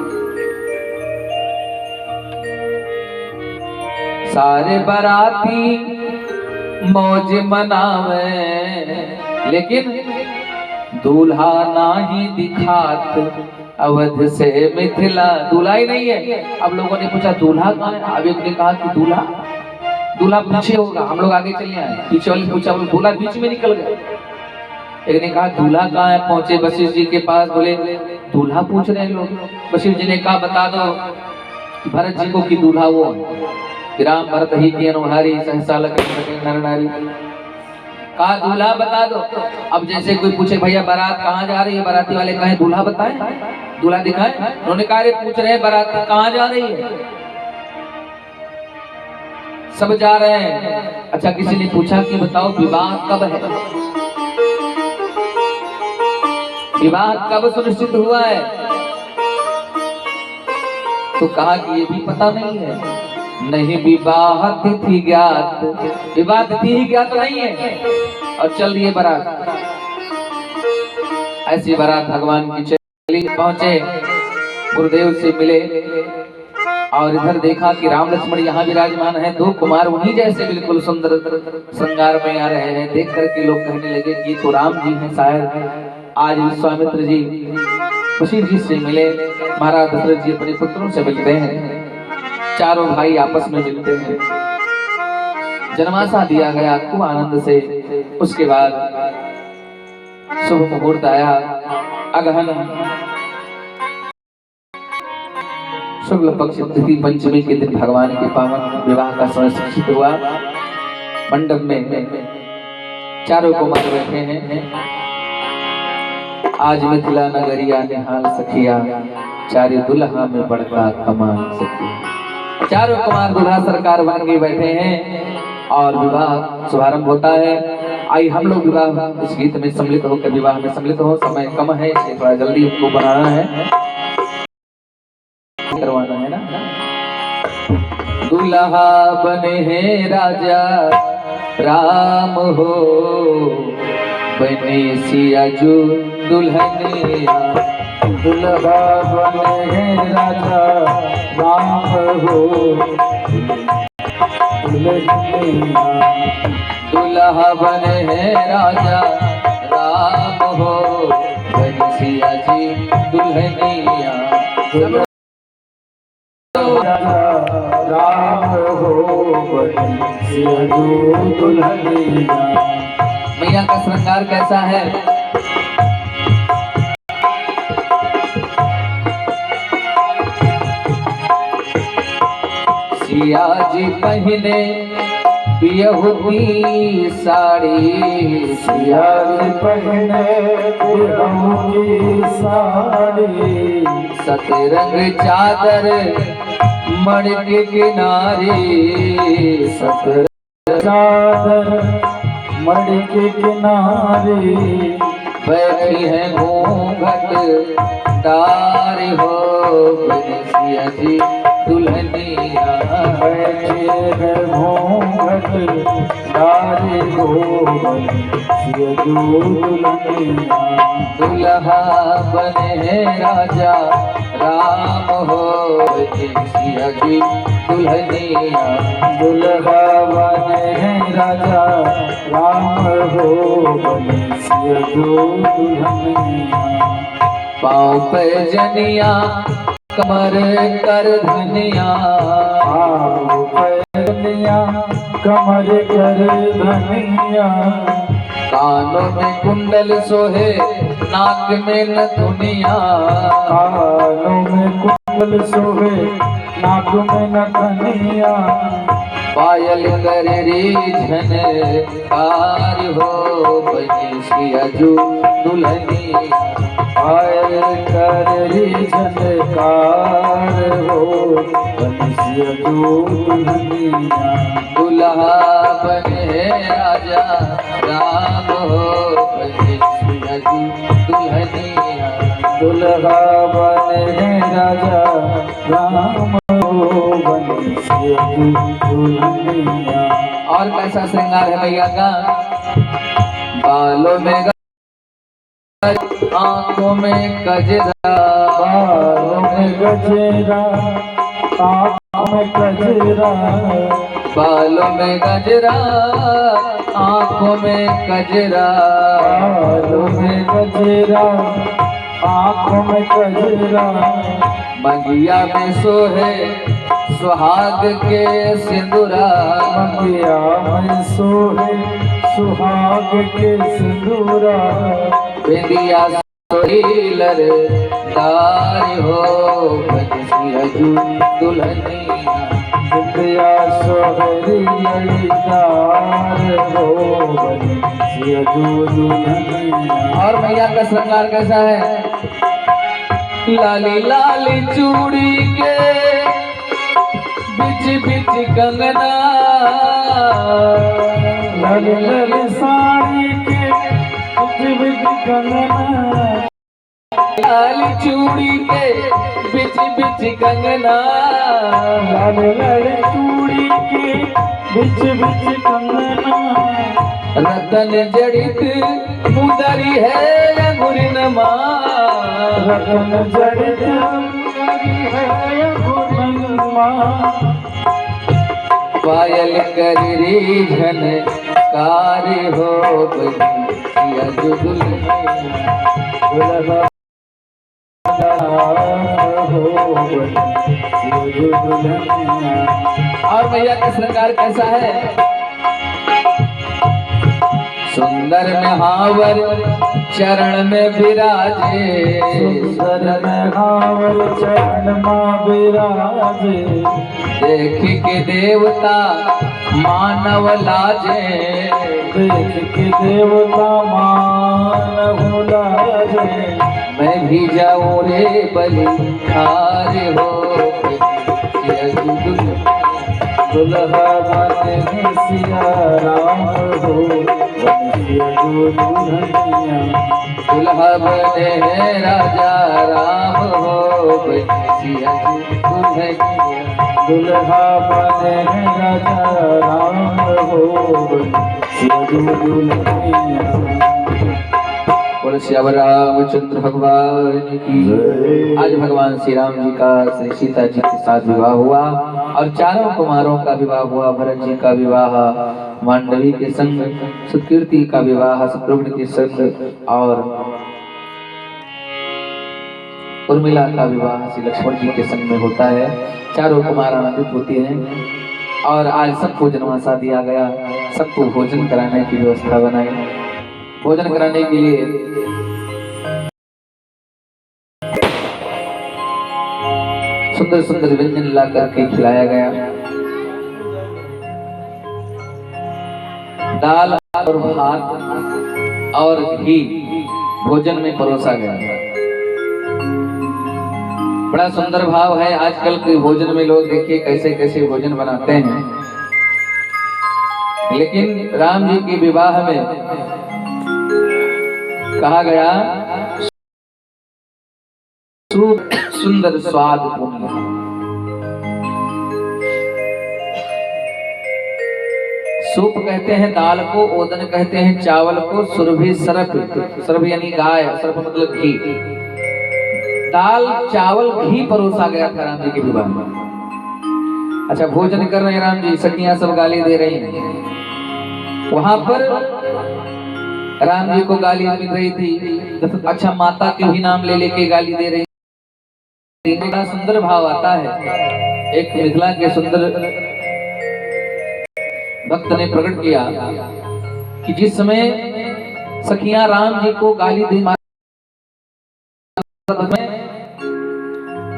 सारे बाराती मौज मनावे, लेकिन दूल्हा नाही दिखात, अवध से मिथिला। दूल्हा ही नहीं है। अब लोगों ने पूछा दूल्हा कहाँ है? अब एक ने कहा कि दूल्हा पीछे होगा, हम लोग आगे चले आए। पीछे वाले पूछा, बोले दूल्हा बीच में निकल गया। एक ने कहा दूल्हा कहाँ है? पहुंचे वशिष्ठ जी के पास, बोले दूल्हा पूछ रहे हैं लोग। वशिष्ठ जी ने कहा बता दो भरत जी को कि दूल्हा वो है। राम भरत ही की अनुहारी, सहसा लगे नर नारी। कहा दूल्हा बता दो। अब जैसे कोई पूछे भैया बारात कहाँ जा रही है, बाराती वाले कहे दूल्हा बताएं, दूल्हा दिखाएं। उन्होंने कहा रे पूछ रहे हैं बारात कहाँ जा रही है? सब जा रहे हैं। अच्छा किसी ने पूछा कि बताओ विवाह कब है, विवाह कब सुनिश्चित हुआ है? तो कहा कि ये भी पता नहीं है, नहीं विवाह तिथि ज्ञात, विवाह तिथि ही ज्ञात नहीं है। और चल दिए बारात। ऐसी बारात भगवान की चली। पहुंचे, गुरुदेव से मिले और इधर देखा कि राम लक्ष्मण यहाँ विराजमान है। दो कुमार उन्हीं जैसे बिल्कुल सुंदर श्रृंगार में आ रहे हैं। देख करके लोग कहने लगे कि ये तो राम जी हैं शायद। आज विश्वामित्र जी वशिष्ठ जी से मिले, महाराज दशरथ जी अपने पुत्रों से मिलते हैं। चारों भाई आपस में मिलते हैं। जन्माशा दिया गया खूब आनंद से। उसके बाद शुभ मुहूर्त आया। अगहन शुक्ल पक्ष तिथि पंचमी के दिन भगवान के पावन विवाह का समय सुनिश्चित हुआ। मंडप में चारों कुमार बैठे हैं। आज मिथिला नगरिया निहाल सखिया, चारे दुल्हा में बड़का कमाल सखिया। चारों कुमार दुल्हा सरकार बन के बैठे हैं और विवाह शुभारंभ होता है। आई हम लोग विवाह इस गीत में सम्मिलित होकर विवाह में सम्मिलित हो। समय कम है इसलिए थोड़ा जल्दी इसको बनाना है, करवाना है ना। दुल्हा बने हैं राजा राम हो, बने सिया जो दुल्हनिया। दुल्हा बने हैं राजा राम हो, दुल्हनिया। दुल्हा बने हैं राजा राम हो, बने सिया जी दुल्हनिया। राम हो, बने सिया जो दुल्हनिया। मैया का श्रृंगार कैसा है? सिया जी पहने बियहुती साड़ी, सिया जी पहने बियहुती साड़ी। सतरंग चादर मण के किनारे, सतरंग चादर मण के किनारे। बैठी है घूंघट डारी हो, सिया जी दुल्हनिया। बैठे है घूंघट डारी हो, सिया जो दुल्हनिया। दुल्हा बने हैं राजा राम हो, सिया जी दुल्हनिया। दुल्हा बने हैं राजा राम हो, सिया जो दुल्हनिया। पाँव पे जनिया कमर कर धनिया, पाँव पे जनिया कमर कर धनिया। कानों में कुंडल सोहे नाक में नथुनिया, कानों में कुंडल सोहे नाक में नथुनिया। पायल कर रे झनकार हो बनी सिया जो दुल्हनी। पायल कर झनकार हो बंसिया जो दुल्हनिया। दुल्हा बने राजा राम हो बनी सिया जो दुल्हनिया। दुल्हा बने राजा राम हो बंसिया जो दुल्हनिया। और कैसा श्रृंगार है भैया का? बालों में आंखों में गजरा, बालों में गजरा आँखों में गजरा। बालों में गजरा आंखों में गजरा। बालों में गजरा आँखों में गजरा। मंगिया में सोहे सुहाग के सिंदूरा। मंगिया में सोहे सुहाग के सिंदूरा। बिंदिया सोहीलर दार हो बंसिया जो दुल्हनिया। बिंदिया सोहरी लड़ीदार हो बंसिया जो दुल्हनिया। और भैया का श्रृंगार कैसा है? लाली लाली चूड़ी के बिच बिच कंगना। लाली लाली साड़ी के बिच बिच कंगना। लाली चूड़ी के बिच बिच कंगना। लाली लाली चूड़ी के बिच बिच कंगना। रतन जड़ित मुदरी है अंगुरिनमा। रतन जड़ित मुदरी है अंगुरिनमा। पायल कर रे झनकार हो बंसिया जो दुल्हनिया। दुल्हा हो बंसिया जो दुल्हनिया। और भैया का श्रृंगार कैसा है? सुंदर में हावर चरण में विराजे। सुंदर में हावर चरण मां विराजे। देख के देवता मानव लाजे। देख के देवता मानव लाजे। मैं भी जाऊं रे बलिहार हो बंसिया जो दुल्हनिया। दुल्हा बने सिया राम हो बंसिया जो दुल्हनिया। दुल्हा बने राजा राम हो बंसिया जो दुल्हनिया। दुल्हा बने राजा राम हो बंसिया जो दुल्हनिया। बोलो श्यावर रामचंद्र भगवान की जय। आज भगवान श्री राम जी का श्री सीता जी के साथ विवाह हुआ और चारों कुमारों का विवाह हुआ। भरत जी का विवाह मांडवी के संग, सुकीर्ति का विवाह शत्रुघ्न के संग और उर्मिला का विवाह श्री लक्ष्मण जी के संग में होता है। चारों कुमार आनंदित होते हैं और आज सबको जनवासा दिया गया। सबको भोजन कराने की व्यवस्था बनाई। भोजन कराने के लिए सुंदर सुंदर व्यंजन ला करके खिलाया गया। दाल और भात और घी भोजन में परोसा गया। बड़ा सुंदर भाव है। आजकल के भोजन में लोग देखिए कैसे कैसे भोजन बनाते हैं, लेकिन राम जी के विवाह में कहा गया सुंदर स्वाद पूर्ण। सूप कहते हैं दाल को, ओदन कहते हैं चावल को, सुरभि सरप, सरप यानी गाय, सरप मतलब घी। दाल चावल घी परोसा गया था राम जी के विवाह में। अच्छा, भोजन कर रहे हैं राम जी, सखियां सब गाली दे रही हैं। वहां पर राम जी को गाली मिल रही थी। अच्छा, माता के भी नाम ले लेके गाली दे रही थी। बड़ा सुंदर भाव आता है। एक मिथिला के सुंदर भक्त ने प्रकट किया कि जिस समय सखियां राम जी को गाली दी,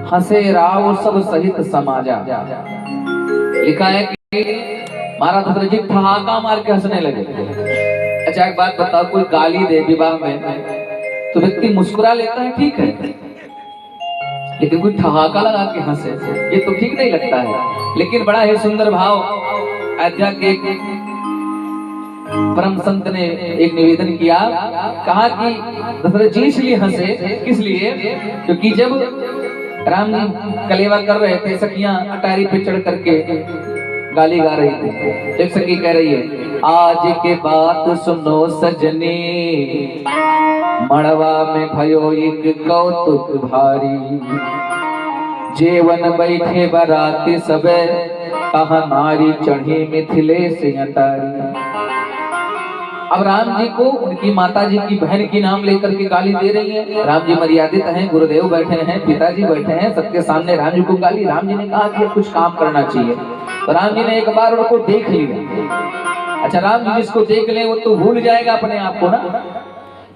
हंसे राव सब सहित समाजा। लिखा है कि महाराज दशरथ जी ठहाका मार के हंसने लगे। अच्छा एक बात बताओ, कोई गाली दे विवाह में तो व्यक्ति मुस्कुरा लेता है, ठीक है, लेकिन कोई ठहाका लगा के हंसे ये तो ठीक नहीं लगता है। लेकिन बड़ा ही सुंदर भाव आध्यात्मिक परम संत ने एक निवेदन किया, कहा कि दशरथ जी इसलिए हंसे, किस लिए, क्योंकि जब राम जी कलेवा कर रहे थे, सखियां अटारी पे चढ़ करके गाली गा रही थी। एक सखी कह रही है, आज के बात सुनो सजनी, मड़वा में भयो एक कौतुक भारी, जेवन बैठे बराती सबे, कहा नारी चढ़ी मिथिलेश अटारी। अब राम जी को उनकी माता जी की बहन की नाम लेकर के गाली दे रही है। राम जी मर्यादित हैं, गुरुदेव बैठे हैं, पिताजी बैठे हैं, सबके सामने राम जी को गाली। राम जी ने कहा कि कुछ काम करना चाहिए, तो राम जी ने एक बार उनको देख लिया। अच्छा राम जी जिसको देख ले वो तो भूल जाएगा अपने आप को ना।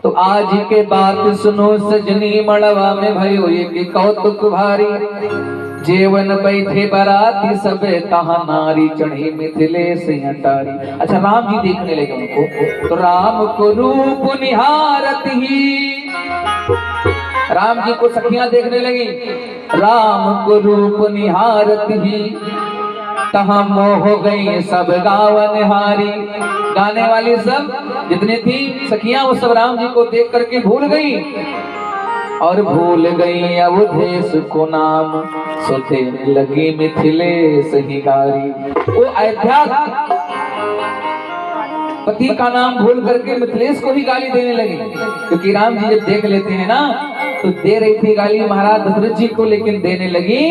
तो आज के बात सुनो सजनी, मड़वा में भयो एक कौतुक भारी, जेवन बैठे बराती सबे, कहा नारी चढ़ी मिथिलेश अटारी। अच्छा राम जी देखने लगे उनको, तो राम को रूप निहारत ही, राम जी को सखियां देखने लगी, राम को रूप निहारत ही, कहा मोह गई सब गावन हारी। गाने वाली सब जितनी थी सखियां वो सब राम जी को देख करके भूल गई, और भूल गई अवधेश को नाम, सोते लगी मिथिलेश ही गारी। वो अयोध्या पति का नाम भूल करके मिथिलेश को ही गाली देने लगी, क्योंकि राम जी जब देख लेते हैं ना तो दे रही थी गाली महाराज दशरथ जी को, लेकिन देने लगी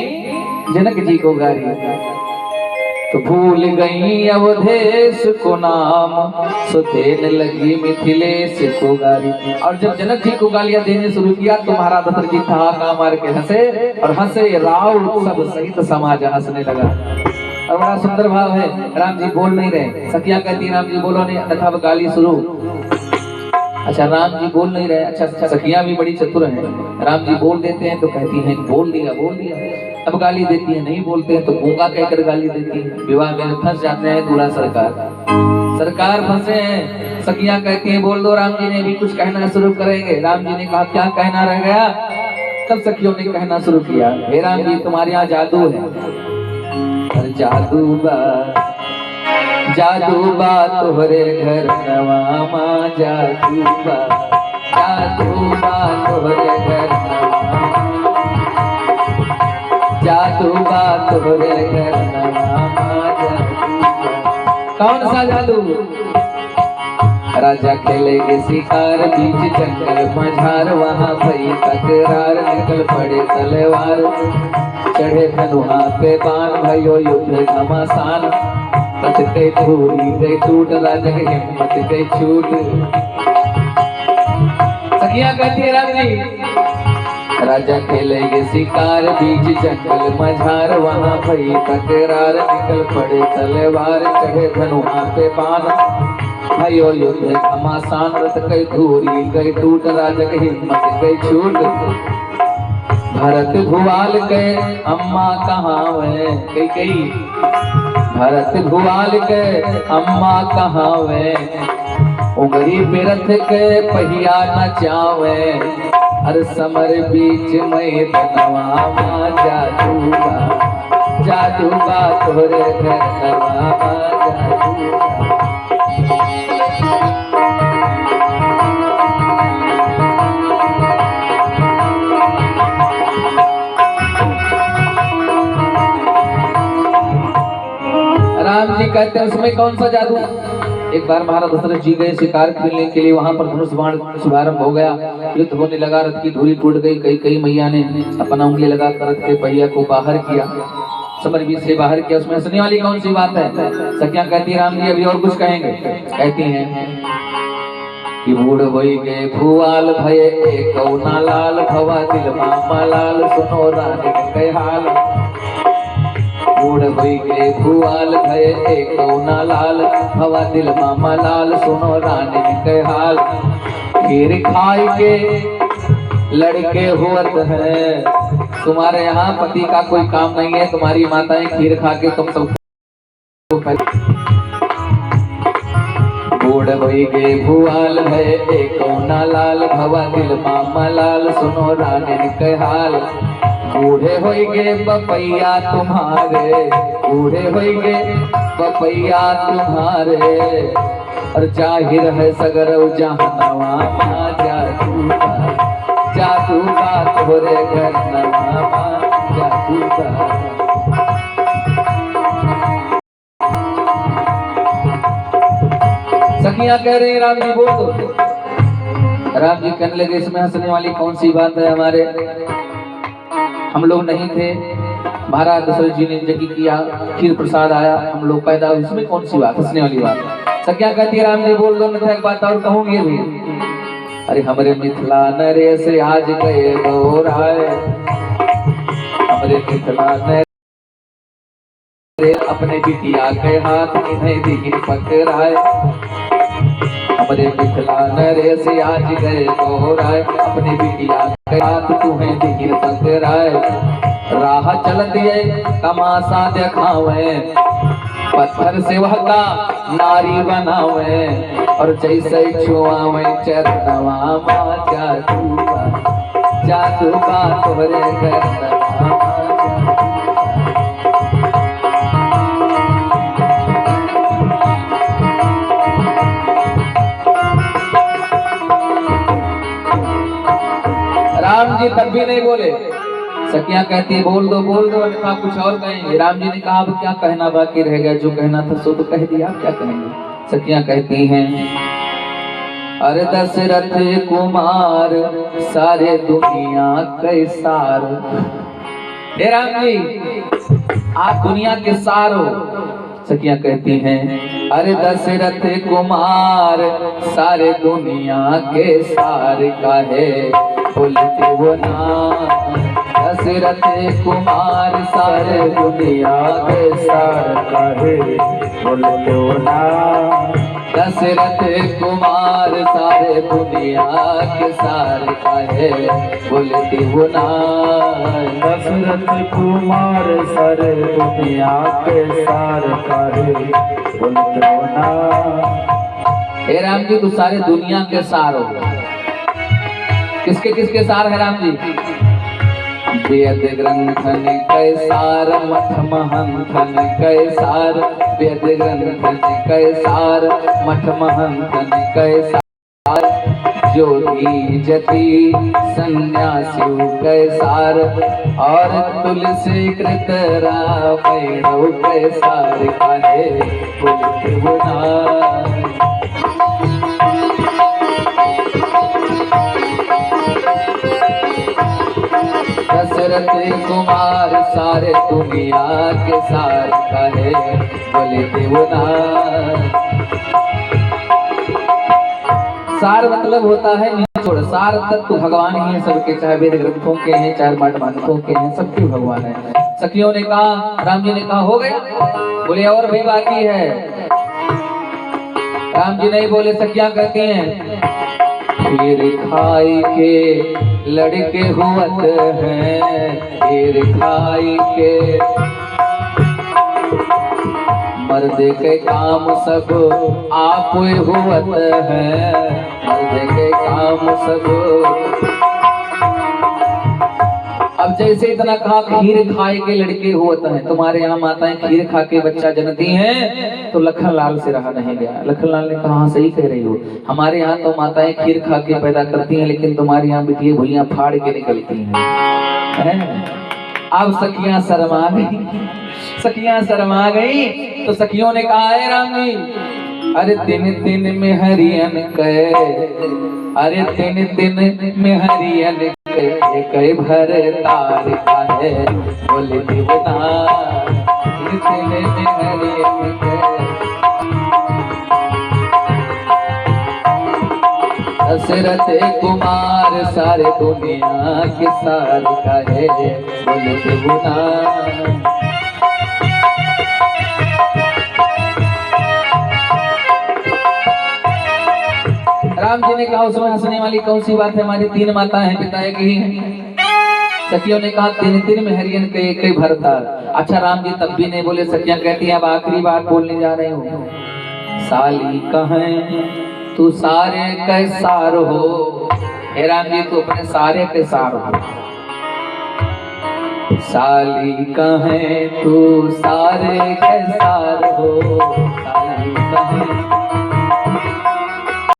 जनक जी को गाली। तो भूल गई अवधेश को नाम, सो देने लगी मिथिलेश को गाली। और जब जनक जी को गालियां देने शुरू किया तो महाराज दशरथ जी ठहाका मार के हंसे, और हंसे राव सब सहित समाज हंसने लगा। और बड़ा सुंदर भाव है, राम जी बोल नहीं रहे, सखियां कहती राम जी बोलो नहीं, अन्यथा गाली शुरू। अच्छा राम जी बोल नहीं रहे, अच्छा सखियां भी बड़ी चतुर हैं, राम जी बोल देते हैं तो कहती हैं बोल दिया बोल दिया, अब गाली देती है, नहीं बोलते हैं तो गूंगा कहकर गाली देती है। विवाह में फंस जाते हैं दूल्हा सरकार फंसे हैं, सखियां कहती हैं बोल दो, राम जी ने भी कुछ कहना शुरू करेंगे। राम जी ने कहा क्या कहना रह गया, तब सखियों ने कहना शुरू किया, हे राम जी तुम्हारे यहाँ जादू है, जादू बा तोहरे घर नवामा, जादू बा तोहरे घर नवामा, जादू बा तोहरे घर नवामा, कौन सा जादू। राजा खेलेंगे शिकार बीच जंगल मझार, वहाँ भई तकरार, निकल पड़े तलवार, चढ़े धनुहा पे बाण, भयो युद्ध घमासान, पत गई धूरी गई टूट, राजा की हिम्मत गई छूट। सखियां कहती है राम जी, राजा खेलेंगे शिकार बीच जंगल मझार, वहाँ भई तकरार, निकल पड़े तलवार, चढ़े धनुहा पे बाण, भयो युद्ध घमासान, रथ गई धूरी गई टूट, राजा की हिम्मत गई छूट। भरत भुआल गए अम्मा कहाँ वे, कई भरत भुआल गए अम्मा कहाँ वे, उंगली पे रथ के पहिया न चावे, हर समर बीच में धनवा, जादू बा तोरे घर नवा, जादू राम जी कहते हैं उसमें कौन सा जादू। एक बार महाराज दशरथ जी गए शिकार खेलने के लिए, वहां पर धनुष बाण शुभारंभ हो गया, युद्ध होने लगा, रथ की धूरी टूट गई, कई मैया ने अपना उंगली लगा कर रथ के पहिया को बाहर किया, समर बीच से बाहर किया। उसमें हंसने वाली कौन सी बात है। सखियां कहती है राम जी अभी और कुछ कहेंगे, कहती हैं कि बूढ़ होई गए भुआल भये एक लाल, भवा दिल मामा लाल, सुनो रानी के हाल, बूढ़ होई गए भुआल भये एक लाल, भवा दिल मामा लाल, सुनो रानी के हाल। खीर खाए के लड़के होत है, तुम्हारे यहाँ पति का कोई काम नहीं है, तुम्हारी माताएं खीर खा के तुम सब बूढ़ होई गे भुआल है एको ना लाल भवा दिल मामा लाल सुनो रानी के हाल। बूढ़े होई गे बपैया तुम्हारे, बूढ़े होई गे बपैया तुम्हारे, और जाहिर है सगर जहनवा जादू का तोरे घर नवा जादू का। सखियां कह रही राम जी बोल दो। राम जी कहने लगे इसमें हंसने वाली कौन सी बात है, हमारे हम लोग नहीं थे, महाराज दशरथ जी ने यज्ञ किया, खीर प्रसाद आया, हम लोग पैदा हुए, इसमें कौन सी बात हंसने वाली बात। सखियां कहती है राम जी बोल दो, नहीं एक बात और कहूंगी भी। अरे हमारे मिथिला नरेश आज गए गौर आए, हमारे मिथिला नरेश अपने बिटिया के हाथ इन्हें दीन पकड़ाए, हमारे मिथिला नरेश आज गए गौर आए, अपने बिटिया के हाथ तुम्हें दीन पकड़ाए। राह चल दिए तमाशा दिखावे, पत्थर से वह का नारी बनावे, और जैसे छुआवे चरणवा मां जादू का तोरे घर। राम जी तब भी नहीं बोले। सखियां कहती बोल दो अन्यथा कुछ और कहेंगे। राम जी ने कहा अब क्या कहना बाकी रह गया, जो कहना था सो तो कह दिया, क्या कहेंगे। सखियां कहती हैं अरे दशरथ कुमार सारे दुनिया के सार। हे राम जी आप दुनिया के सार हो। सखियां कहती हैं अरे दशरथ कुमार सारे दुनिया के सार का है बोलते वो ना। दशरथ कुमार सारे दुनिया के सार का है बोलते वो ना। दशरथ कुमार सारे दुनिया के सार का है बोलते वो ना। दशरथ कुमार सारे दुनिया के सार का है बोलते वो ना। हे राम जी तू सारे दुनिया के सार हो। किसके किसके सार है राम जी। वेद ग्रंथन कैसार मठ महंथन कैसार। वेद ग्रंथन कैसार मठ महंथन कैसार। जोगी जति सन्यासी कैसार और तुलसी कृत रामायण कैसार का है बोलते वो ना। दशरथ कुमार सारे दुनिया के सार का है बोले देवना। सार मतलब होता है निचोड़। सार तत्व भगवान ही है सबके, चाहे वेद ग्रंथों के हैं चाहे मठ ग्रंथों के हैं, सबके भगवान है। सखियों ने कहा राम जी ने कहा हो गया, बोले और भी बाकी है। राम जी नहीं बोले। सखियां कहती हैं खीर खाई के लड़के हुवत हैं, खीर खाई के मर्द के काम सब आप हुवत हैं, मर्द के काम सब। अब जैसे इतना कहा खीर खाए के लड़के होते हैं, तुम्हारे यहाँ माताएं खीर खा के बच्चा जनती हैं, तो लखन लाल से रहा नहीं गया। लखन लाल ने कहा हाँ सही कह रही हो, हमारे यहाँ तो माताएं खीर खा के पैदा करती हैं, लेकिन तुम्हारे यहाँ बिटिया भुलियां फाड़ के निकलती हैं। अब सखियां शर्मा गई। सखियां शर्मा गई तो सखियों ने कहा है राम जी अरे दिन दिन में हरियन के, अरे दिन दिन में हरियन के भर तार का है बोले देवना। दिन में हरियन के दशरथ कुमार सारे दुनिया के सार का है बोले देवना। राम जी ने कहा उसमें हंसने वाली कौन सी बात है, हमारी तीन माता हैं पिता एक ही हैं। सखियों ने कहा तीन तीन में हरियन के एक ही भरता। अच्छा राम जी तब भी नहीं बोले। सत्या कहती है अब आखिरी बात बोलने जा रहे हो। साली कहें तू सारे के सार हो, हे राम जी तू अपने सारे के सार हो। साली कहें तू सारे के सार हो, साली कहें